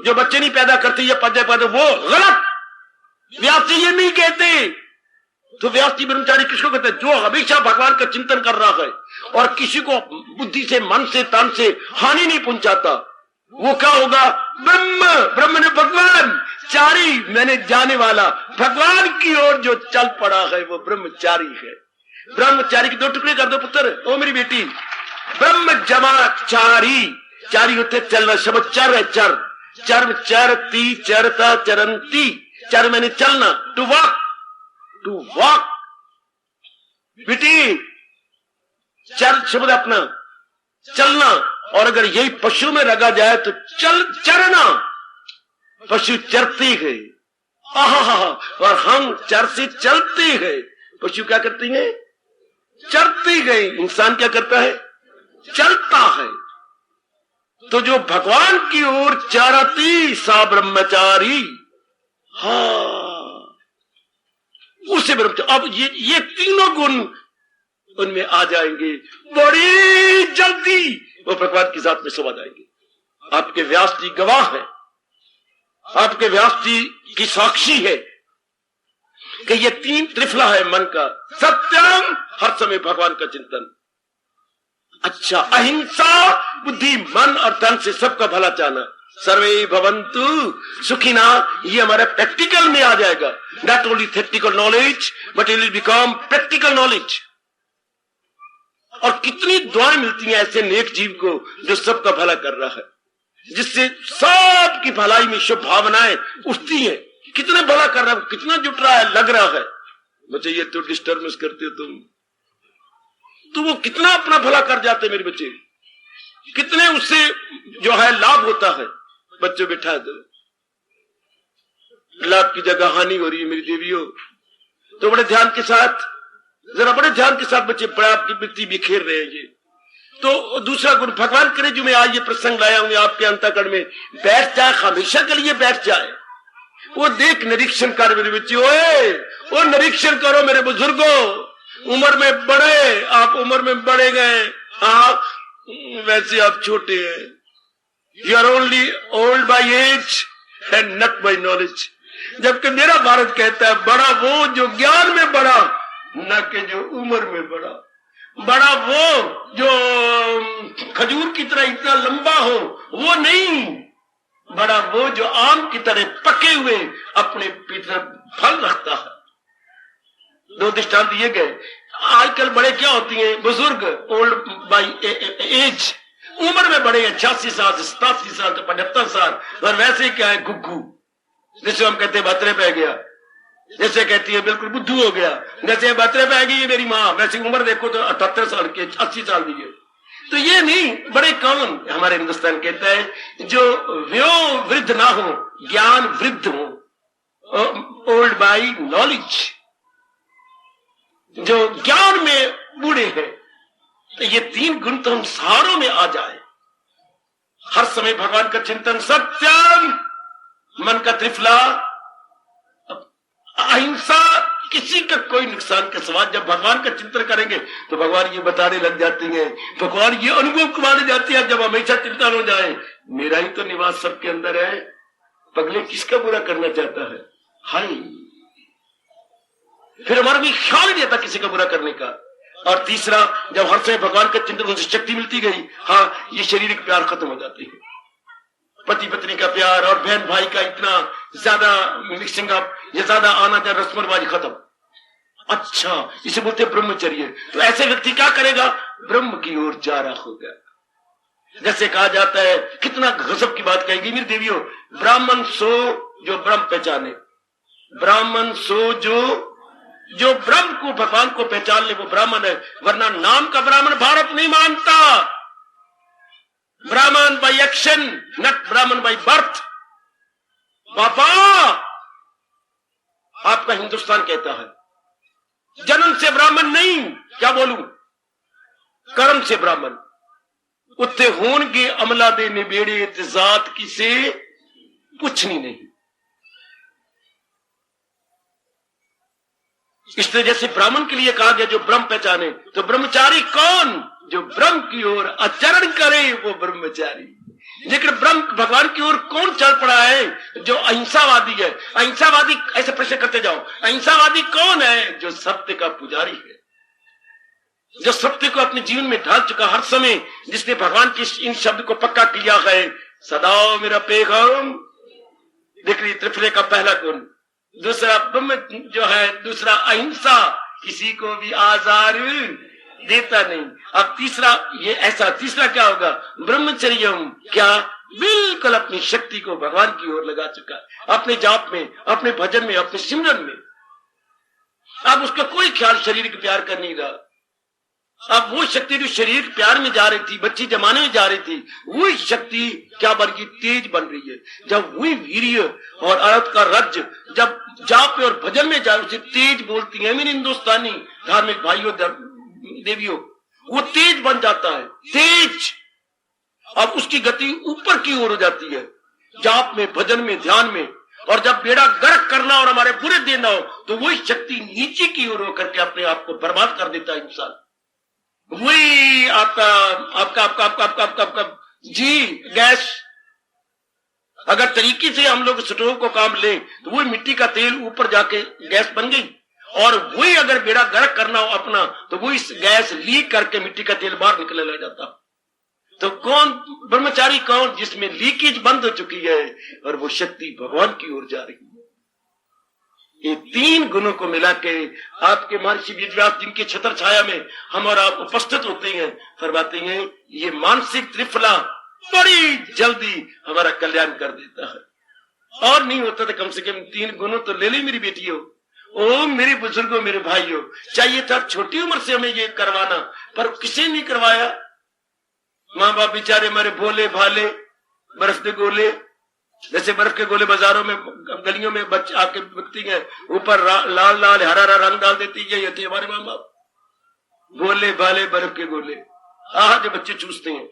जो बच्चे नहीं पैदा करते या पैदा, वो गलत। व्यास जी ये नहीं कहते। तो व्यास जी ब्रह्मचारी किसको कहते हैं? जो हमेशा भगवान का चिंतन कर रहा है और किसी को बुद्धि से, मन से, तन से हानि नहीं पहुंचाता, वो क्या होगा? ब्रह्म, ब्रह्म ने भगवान, चारी मैंने जाने वाला, भगवान की ओर जो चल पड़ा है वो ब्रह्मचारी है। ब्रह्मचारी के दो टुकड़े कर दो पुत्र, ओ मेरी बेटी। ब्रह्म जमा चारी, चारी होते चलना, शब्द चर है, चर, चर चरती चरता चरंती, चर मैंने चलना, टू वॉक, टू वॉक। बेटी चर शब्द अपना चलना, और अगर यही पशु में रगा जाए तो चल चरना, पशु चरते हैं, आहा, और हम चर से चलते हैं। पशु क्या करती हैं? चरती गई। इंसान क्या करता है? चलता है। तो जो भगवान की ओर चरती सा ब्रह्मचारी, हाँ, उसे ब्रह्मचारी। अब ये तीनों गुण उनमें आ जाएंगे, बड़ी जल्दी वो भगवान की जात में समा जाएंगे। आपके व्यास जी गवाह है, आपके व्यास जी की साक्षी है कि ये तीन त्रिफला है मन का। सत्यम, हर समय भगवान का चिंतन। अच्छा, अहिंसा, बुद्धि, मन और तन से सबका भला चाहना। सर्वे भवन्तु सुखिना, ये हमारे प्रैक्टिकल में आ जाएगा। Not only theoretical knowledge but it will become practical knowledge. और कितनी दुआएं मिलती हैं ऐसे नेक जीव को जो सबका भला कर रहा है, जिससे सबकी भलाई में शुभ भावनाएं उठती हैं। कितने भला कर रहा है, कितना जुट रहा है, लग रहा है। बच्चे ये तो डिस्टर्बेंस करते हो तुम, तो वो कितना अपना भला कर जाते मेरे बच्चे, कितने उससे जो है लाभ होता है। बच्चों बैठा दो, लाभ की जगह हानि हो रही है मेरी देवियों। तो बड़े ध्यान के साथ, जरा बड़े ध्यान के साथ बच्चे बड़ा आपकी मिट्टी बिखेर रहे हैं। ये तो दूसरा गुण, भगवान करे जो मैं आज ये प्रसंग लाया हूं आपके अंतःकरण में बैठ जाए, हमेशा के लिए बैठ जाए। वो देख, निरीक्षण कर मेरे बच्चे, ओए वो निरीक्षण करो मेरे बुजुर्गों। उम्र में बड़े, आप उम्र में बढ़े गए, आप वैसे आप छोटे हैं। You are only old by age and not by knowledge. जबकि मेरा भारत कहता है बड़ा वो जो ज्ञान में बड़ा, न कि जो उम्र में बड़ा। बड़ा वो जो खजूर की तरह इतना लंबा हो, वो नहीं। बड़ा वो जो आम की तरह पके हुए अपने भीतर फल रखता है। दो दृष्टांत दिए गए। आजकल बड़े क्या होती हैं? बुजुर्ग, ओल्ड बाई एज, उम्र में बड़े हैं, 86 साल से 87 साल से 75 साल। और वैसे क्या है? गुग्गू, जिसे हम कहते हैं बतरे पै गया, जैसे कहती है बिल्कुल बुद्धू हो गया, जैसे बतरे पै गई है मेरी माँ। वैसे उम्र देखो तो 78 साल की, 80 साल की है। तो ये नहीं, बड़े कौन हमारे हिंदुस्तान कहता है जो व्यो वृद्ध ना हो, ज्ञान वृद्ध हो, ओल्ड बाई नॉलेज, जो ज्ञान में बूढ़े हैं। तो ये तीन गुण तो हम सारों में आ जाए। हर समय भगवान का चिंतन, सत्यम, मन का त्रिफला, अहिंसा, किसी का कोई नुकसान के सवाल। जब भगवान का चिंतन करेंगे तो भगवान ये बताने लग जाती हैं, भगवान ये अनुभव करवाने जाती है। जब हमेशा चिंतन हो जाए, मेरा ही तो निवास सबके अंदर है, पगले किसका बुरा करना चाहता है? हाय, फिर हमारा भी ख्याल नहीं आता किसी का बुरा करने का। और तीसरा, जब हर समय भगवान का चिंतन से शक्ति मिलती गई, हाँ, ये शारीरिक प्यार खत्म हो जाती है। पति पत्नी का प्यार और बहन भाई का इतना ज्यादा मिक्सिंग अप, ये ज्यादा आना जाना, रस्मबाजी खत्म। अच्छा, इसे बोलते ब्रह्मचर्य। तो ऐसे व्यक्ति क्या करेगा? ब्रह्म की ओर जा रहा होगा। जैसे कहा जाता है, कितना गजब की बात कहेगी मेरी देवियों, ब्राह्मण सो जो ब्रह्म पहचाने, ब्राह्मण सो जो ब्रह्म को, भगवान को पहचान ले, वो ब्राह्मण है। वरना नाम का ब्राह्मण भारत नहीं मानता। ब्राह्मण बाई एक्शन, नॉट ब्राह्मण बाई बर्थ। बाबा, आपका हिंदुस्तान कहता है जन्म से ब्राह्मण नहीं, क्या बोलूं, कर्म से ब्राह्मण। उत्ते होन के अमला दे निबेड़े जात किसे पूछनी नहीं। इसलिए जैसे ब्राह्मण के लिए कहा गया जो ब्रह्म पहचाने, तो ब्रह्मचारी कौन? जो ब्रह्म की ओर आचरण करे वो ब्रह्मचारी। लेकिन ब्रह्म भगवान की ओर कौन चल पड़ा है? जो अहिंसावादी है। अहिंसावादी, ऐसे प्रश्न करते जाओ, अहिंसावादी कौन है? जो सत्य का पुजारी है, जो सत्य को अपने जीवन में ढाल चुका हर समय, जिसने भगवान के इन शब्द को पक्का किया है, सदा मेरा पैगाम। देख रही त्रिफले का पहला गुण। दूसरा ब्रह्म जो है, दूसरा अहिंसा, किसी को भी आजार देता नहीं। अब तीसरा ये ऐसा, तीसरा क्या होगा? ब्रह्मचर्यम। क्या? बिल्कुल अपनी शक्ति को भगवान की ओर लगा चुका है, अपने जाप में, अपने भजन में, अपने सिमरन में। अब उसका कोई ख्याल शरीर के प्यार का नहीं रहा। अब वो शक्ति जो शरीर के प्यार में जा रही थी, बच्ची जमाने में जा रही थी, वही शक्ति क्या बन गई? तेज बन रही है। जब वही वीर्य और अर्थ का रज जब जाप में और भजन में जाए, उसे तेज बोलती है मेरे हिंदुस्तानी धार्मिक भाइयों देवियों, वो तेज बन जाता है, तेज। अब उसकी गति ऊपर की ओर हो जाती है, जाप में, भजन में, ध्यान में। और जब बेड़ा गर्क करना और हमारे बुरे दिन हो, तो वही शक्ति नीचे की ओर होकर के अपने आप को बर्बाद कर देता है इंसान। वही आपका जी गैस। अगर तरीके से हम लोग स्टोव को काम ले, तो वही मिट्टी का तेल ऊपर जाके गैस बन गई। और वही अगर बेड़ा गर्क करना हो अपना, तो वही गैस लीक करके मिट्टी का तेल बाहर निकलने लग जाता। तो कौन ब्रह्मचारी? कौन? जिसमें लीकेज बंद हो चुकी है और वो शक्ति भगवान की ओर जा रही है। ये तीन गुणों को मिला के आपके महर्षि वेदव्यास जिनके छत्र छाया में हम और आप उपस्थित होते हैं, फरमाते हैं ये मानसिक त्रिफला बड़ी जल्दी हमारा कल्याण कर देता है। और नहीं होता तो कम से कम तीन गुणों तो ले ली मेरी बेटियों, ओ मेरे बुजुर्गों, मेरे भाइयों। चाहिए था छोटी उम्र से हमें ये करवाना, पर किसी नहीं करवाया। माँ बाप बेचारे हमारे भोले भाले बर्फ के गोले, जैसे बर्फ के गोले बाजारों में, गलियों में बच्चे आके बिकती हैं, ऊपर लाल लाल हरा हरा रंग डाल देती है। ये थे हमारे माँ बाप, भोले भाले बर्फ के गोले, आज बच्चे चूसते हैं।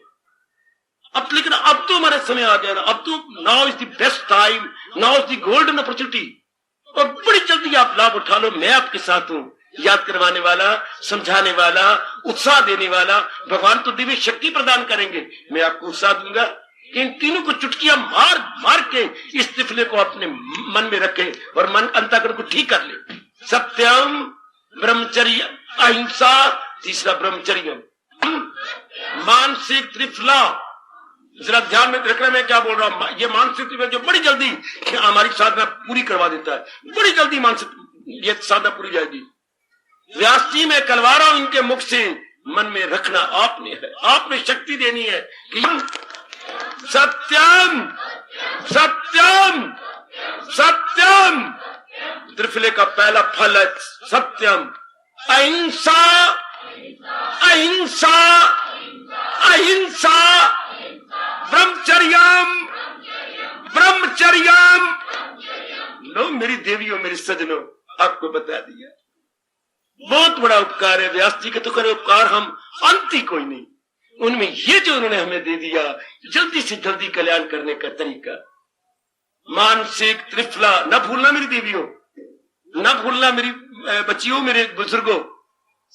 अब लेकिन अब तो हमारे समय आ गया ना, अब तो now is the best time, now is the golden opportunity. और बड़ी जल्दी आप लाभ उठा लो। मैं आपके साथ हूं, याद करवाने वाला, समझाने वाला, उत्साह देने वाला। भगवान तो दिव्य शक्ति प्रदान करेंगे, मैं आपको उत्साह दूंगा कि इन तीनों को चुटकियां मार मार के इस तिफले को अपने मन में रखे और मन अंतःकरण को ठीक कर ले। सत्यम, ब्रह्मचर्य, अहिंसा, तीसरा ब्रह्मचर्य, मानसिक त्रिफला। जरा ध्यान में रखना मैं क्या बोल रहा हूं। ये मानसिक त्रिफला जो बड़ी जल्दी हमारी साधना पूरी करवा देता है, बड़ी जल्दी मानसिक ये साधना पूरी जाएगी। व्यास जी मैं करवा रहा हूं इनके मुख से, मन में रखना आपने है, आपने शक्ति देनी है कि सत्यम सत्यम सत्यम। त्रिफले का पहला फल है सत्यम। अहिंसा अहिंसा अहिंसा, ब्रह्मचर्यम ब्रह्मचर्यम। लो मेरी देवियों, मेरे सजनों, आपको बता दिया बहुत बड़ा उपकार है। व्यास जी के तो करे उपकार हम अंत ही कोई नहीं। उनमें ये जो उन्होंने हमें दे दिया, जल्दी से जल्दी कल्याण करने का तरीका। मानसिक त्रिफला न भूलना मेरी देवियों, न भूलना मेरी बच्चियों, मेरे बुजुर्गों।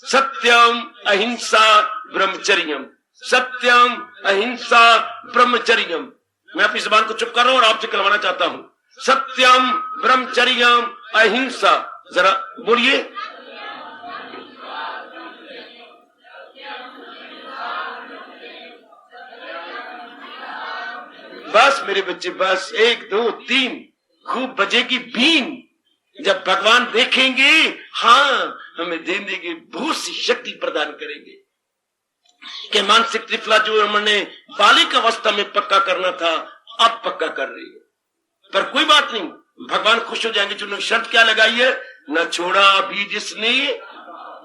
सत्यम अहिंसा ब्रह्मचर्यम, सत्यम अहिंसा ब्रह्मचर्यम। मैं अपनी जबान को चुप कर रहा हूं और आपसे करवाना चाहता हूं। सत्यम ब्रह्मचर्यम अहिंसा, जरा बोलिए। बस मेरे बच्चे, बस 1 2 3 खूब बजेगी बीन। जब भगवान देखेंगे, हाँ हमें दे देंगे, बहुत सी शक्ति प्रदान करेंगे कि मानसिक त्रिफला जो हमने बालिक अवस्था में पक्का करना था, अब पक्का कर रही है। पर कोई बात नहीं, भगवान खुश हो जाएंगे। जो शर्त क्या लगाई है, न छोड़ा अभी जिसने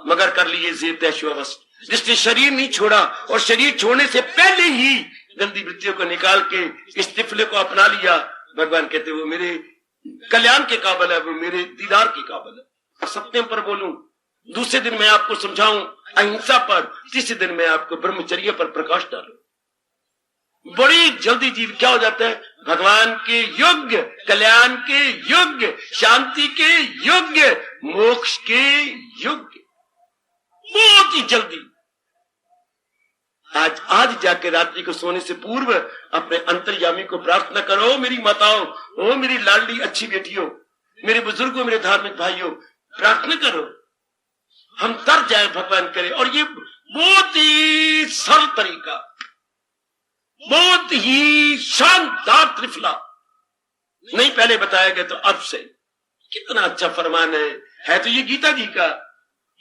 मगर कर लिए जेतैशुअवस्थ। जिसने शरीर नहीं छोड़ा और शरीर छोड़ने से पहले ही गंदी वृत्तियों को निकाल के इस तिफले को अपना लिया, भगवान कहते वो मेरे कल्याण के काबिल है, वो मेरे दीदार के काबिल है। सत्यम पर बोलूं, दूसरे दिन मैं आपको समझाऊं अहिंसा पर, तीसरे दिन मैं आपको ब्रह्मचर्य पर प्रकाश डालूं। बड़ी जल्दी जीव क्या हो जाता है, भगवान के योग्य, कल्याण के योग्य, शांति के योग्य, मोक्ष के योग्य, बहुत ही जल्दी। आज जाके रात्रि को सोने से पूर्व अपने अंतर्यामी को प्रार्थना करो। मेरी माताओं, ओ मेरी लाडली अच्छी बेटियों, मेरे बुजुर्गों, मेरे धार्मिक भाइयों, प्रार्थना करो हम तर जाए, भगवान करे। और ये बहुत ही सरल तरीका, बहुत ही शानदार त्रिफला नहीं पहले बताया गया तो अब से कितना अच्छा फरमान है तो ये गीता जी का।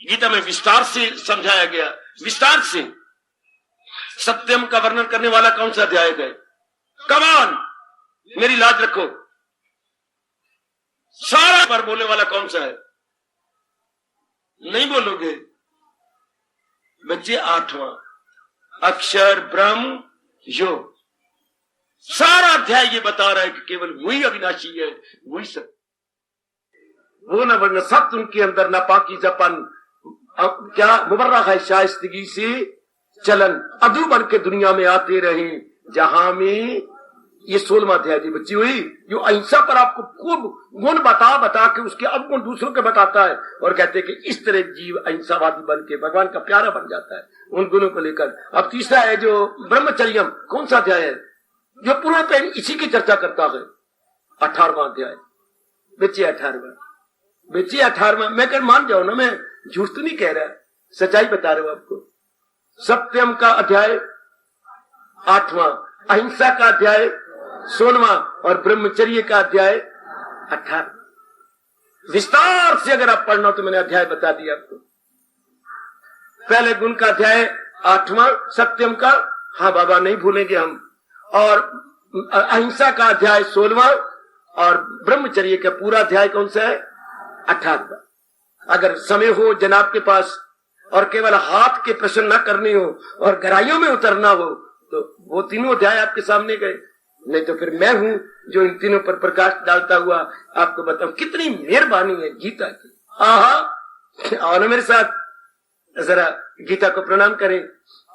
गीता में विस्तार से समझाया गया, विस्तार से। सत्यम का वर्णन करने वाला कौन सा अध्याय है? कमान, मेरी लाज रखो। सारा पर बोलने वाला कौन सा है? नहीं बोलोगे बच्चे? 8वां, अक्षर ब्रह्म योग। सारा अध्याय ये बता रहा है कि केवल वही अविनाशी है, वही सत्य। वो न वरना सत्य उनके अंदर न पाकीज़ापन, क्या मुबर्रा है शाइस्तगी से चलन, अधू बन के दुनिया में आते रहे जहां में। ये 16वां अध्याय जी बच्ची हुई जो अहिंसा पर आपको खूब गुण बता के उसके अवगुण दूसरों के बताता है और कहते हैं कि इस तरह जीव अहिंसावादी बन के भगवान का प्यारा बन जाता है उन गुणों को लेकर। अब तीसरा है जो ब्रह्मचर्यम, कौन सा अध्याय है? जो पूर्ण पे इसी की चर्चा करता है, 18वां अध्याय बच्चे। 18वां बच्चे 18वां। मैं कर मान जाओ ना, मैं झूठ तो नहीं कह रहा, सच्चाई बता रहा हूं आपको। सत्यम का अध्याय 8वां, अहिंसा का अध्याय 16वां और ब्रह्मचर्य का अध्याय 18। विस्तार से अगर आप पढ़ना हो तो मैंने अध्याय बता दिया आपको। पहले गुण का अध्याय 8वां, सत्यम का, हाँ बाबा नहीं भूलेंगे हम, और अहिंसा का अध्याय 16वां और ब्रह्मचर्य का पूरा अध्याय कौन सा है? 18वां। अगर समय हो जनाब के पास और केवल हाथ के प्रश्न न करने हो और गहराइयों में उतरना हो तो वो तीनों अध्याय आपके सामने गए। नहीं तो फिर मैं हूं जो इन तीनों पर प्रकाश डालता हुआ आपको बताऊं। कितनी मेहरबानी है गीता की। आओ ना मेरे साथ, जरा गीता को प्रणाम करें।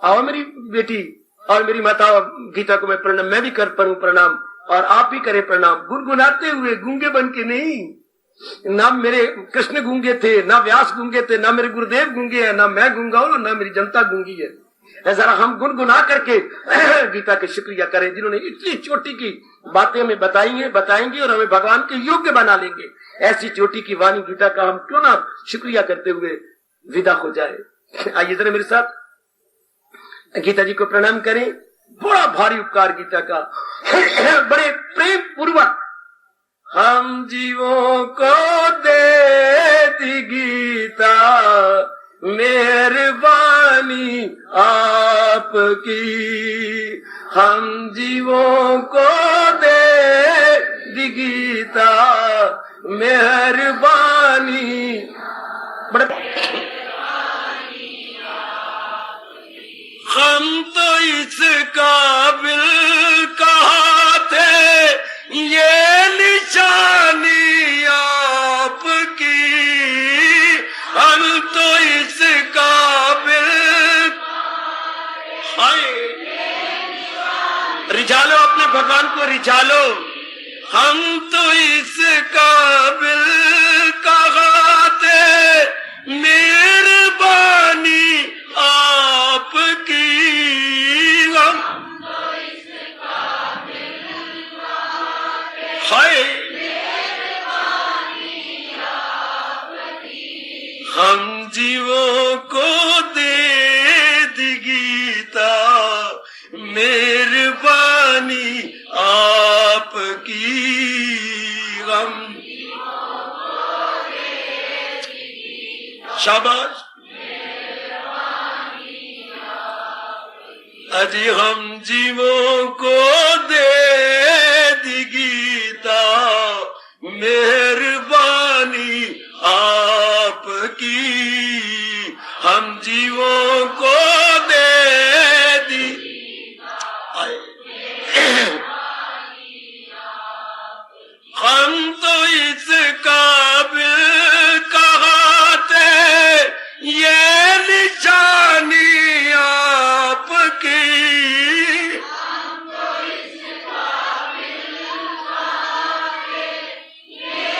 आओ मेरी बेटी और मेरी माता, गीता को मैं प्रणाम, मैं भी कर पाऊं प्रणाम और आप भी करें प्रणाम, गुनगुनाते हुए, गूंगे बन के नहीं। ना मेरे कृष्ण गूंगे थे, ना व्यास गूंगे थे, ना मेरे गुरुदेव गूंगे हैं, ना मैं गूंगा हूं, ना मेरी जनता गूंगी है। जरा हम गुनगुना करके गीता के शुक्रिया करें जिन्होंने इतनी चोटी की बातें हमें बताई हैं, बताएंगे और हमें भगवान के योग्य बना लेंगे। ऐसी चोटी की वाणी गीता का हम क्यों ना शुक्रिया करते हुए विदा हो जाए। आइए जरा मेरे साथ गीता जी को प्रणाम करें। बड़ा भारी उपकार गीता का, बड़े प्रेम पूर्वक हम जीवों को दे दी गीता, मेहरबानी आपकी। हम जीवों को दे दी गीता, मेहरबानी। बड़े हम तो इस काबिल कहाँ थे, ये निशानी आपकी। हम तो इस काबिल, हाय रिझालो अपने भगवान को, रिझालो। हम तो इस काबिल कहाँ थे, मेहरबानी आपकी। हाय हम जीवों को दे दी गीता, मेहरबानी आपकी। हम शाबाश। अजी हम जीवों को दे दी गीता, मेहरबानी आपकी। हम जीवों को दे दी, हम तो इस काबिल कहाँ थे, ये निशानी आपकी। हम तो इस काबिल कहाँ थे, ये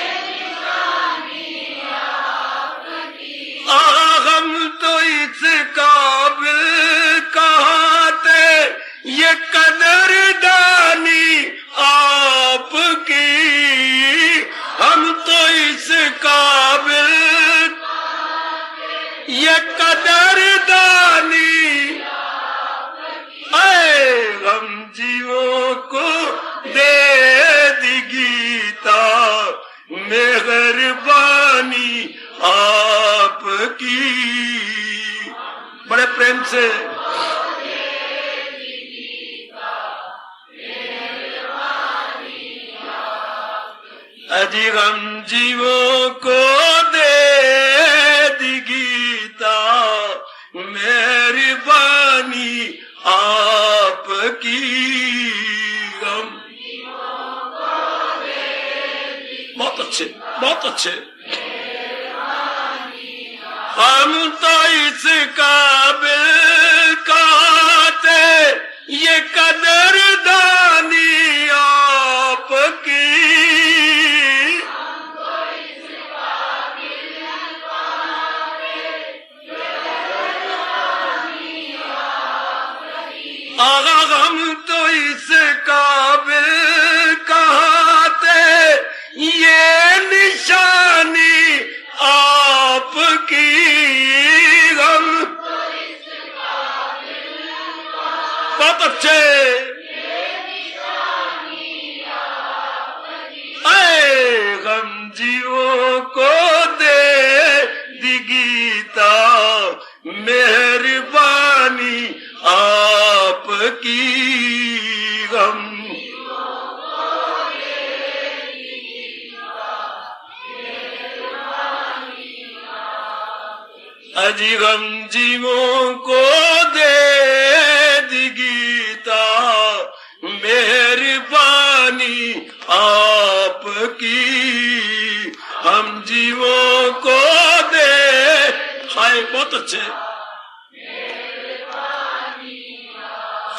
से अजी हम जीवों को दे दी गीता, मेहरबानी आपकी। हम बहुत अच्छे, बहुत अच्छे। हम तो इस काबिल कहते, ये कदरदानी आपकी। आगा हम तो इस काबिल कहते, ये निशानी आपकी। हम बहुत अच्छे। हम जीवों को दे दी गीता, मेहरबानी आपकी। हम अजी हम जीवों को दे दी गीता, मेहरबानी आपकी। हम जीवों को दे, हाय बहुत अच्छे।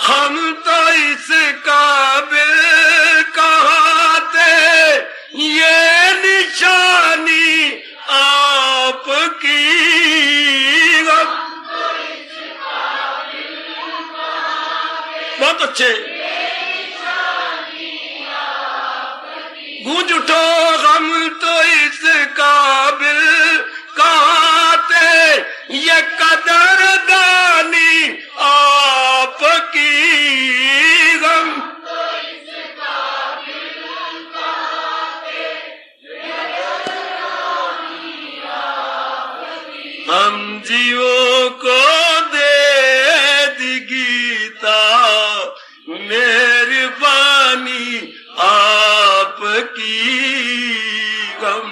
हम तो इस काबिल कहते, ये निशानी आपकी। बहुत अच्छे। गूंज उठो, हम तो इस काबिल कहते, ये कदरदानी आपकी। हम जीवों को दे दी गीता, मेहरबानी आपकी। हम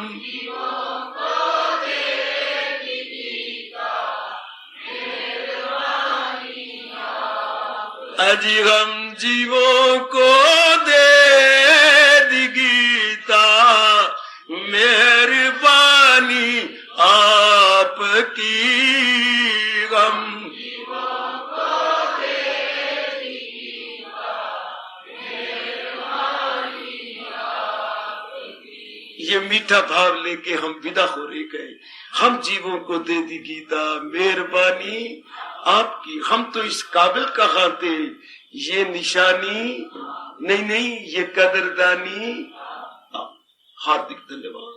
अजी हम जीवों को दे दी गीता, मेहरबानी आपकी। हम ये मीठा भाव लेके हम विदा हो रहे गए। हम जीवों को दे दी गीता, मेहरबानी आपकी। हम तो इस काबिल कहाँ थे, ये निशानी नहीं, नहीं ये कदरदानी। हार्दिक धन्यवाद,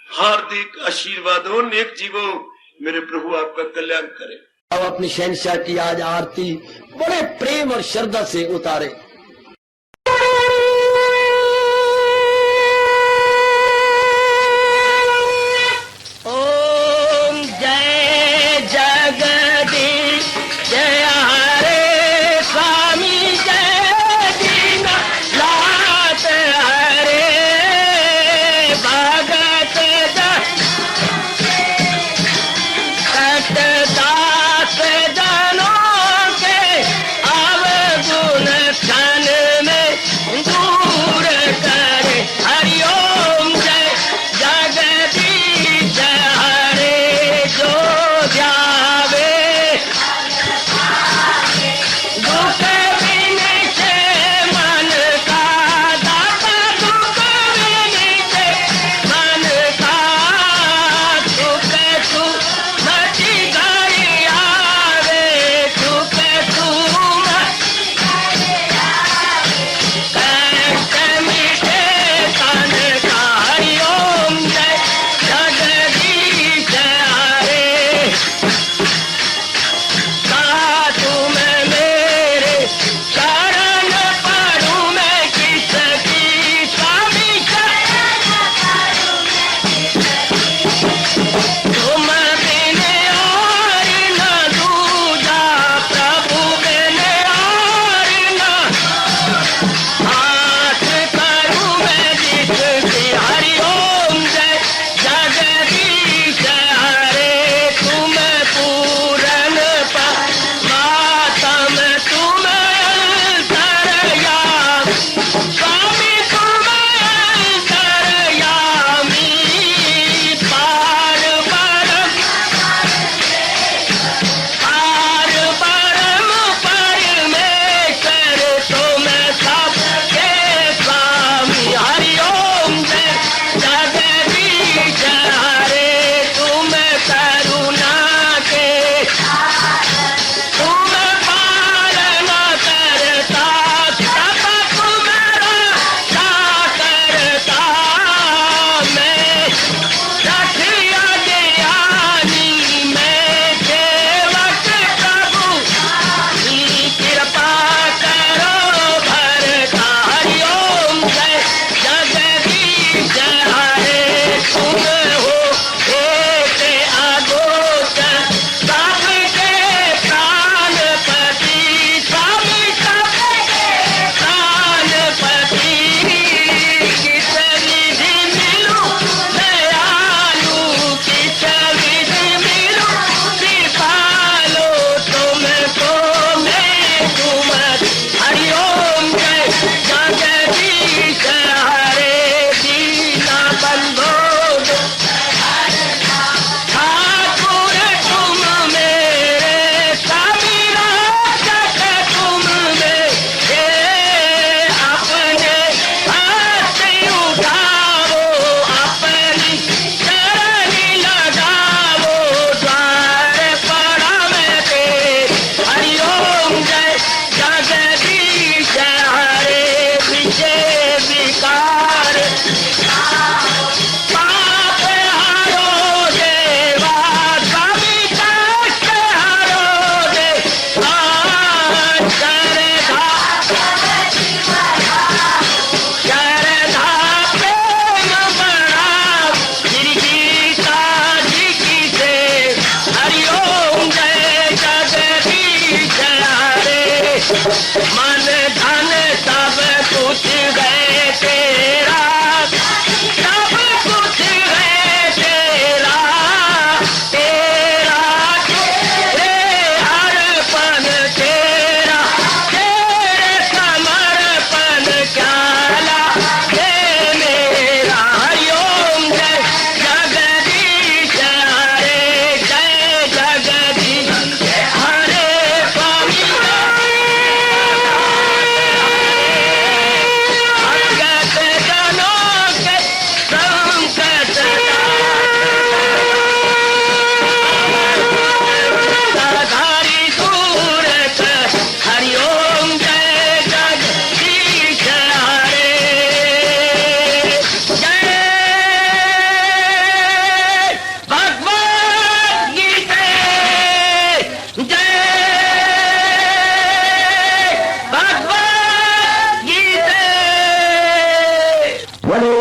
हार्दिक आशीर्वाद हो। नेक जीवो, मेरे प्रभु आपका कल्याण करें।
अब अपनी शहंशाह की आज आरती बड़े प्रेम और श्रद्धा से उतारे।
दास जनों के अवगुण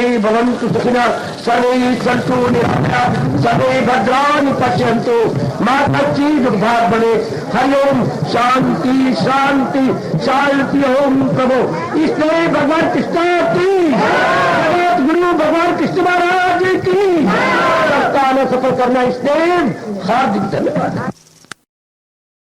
सर्वे भवन्तु सुखिनः सर्वे सन्तु निरामयाः सर्वे भद्राणि पश्यन्तु मा कश्चित् दुर्भाग् भवेत्। हरि ओम शांति शांति शांति। ओम प्रभु इसलिए भगवान कृष्ण की जगत गुरु भगवान कृष्ण महाराज की सत्ता में सफल करना इसलिए हार्दिक धन्यवाद।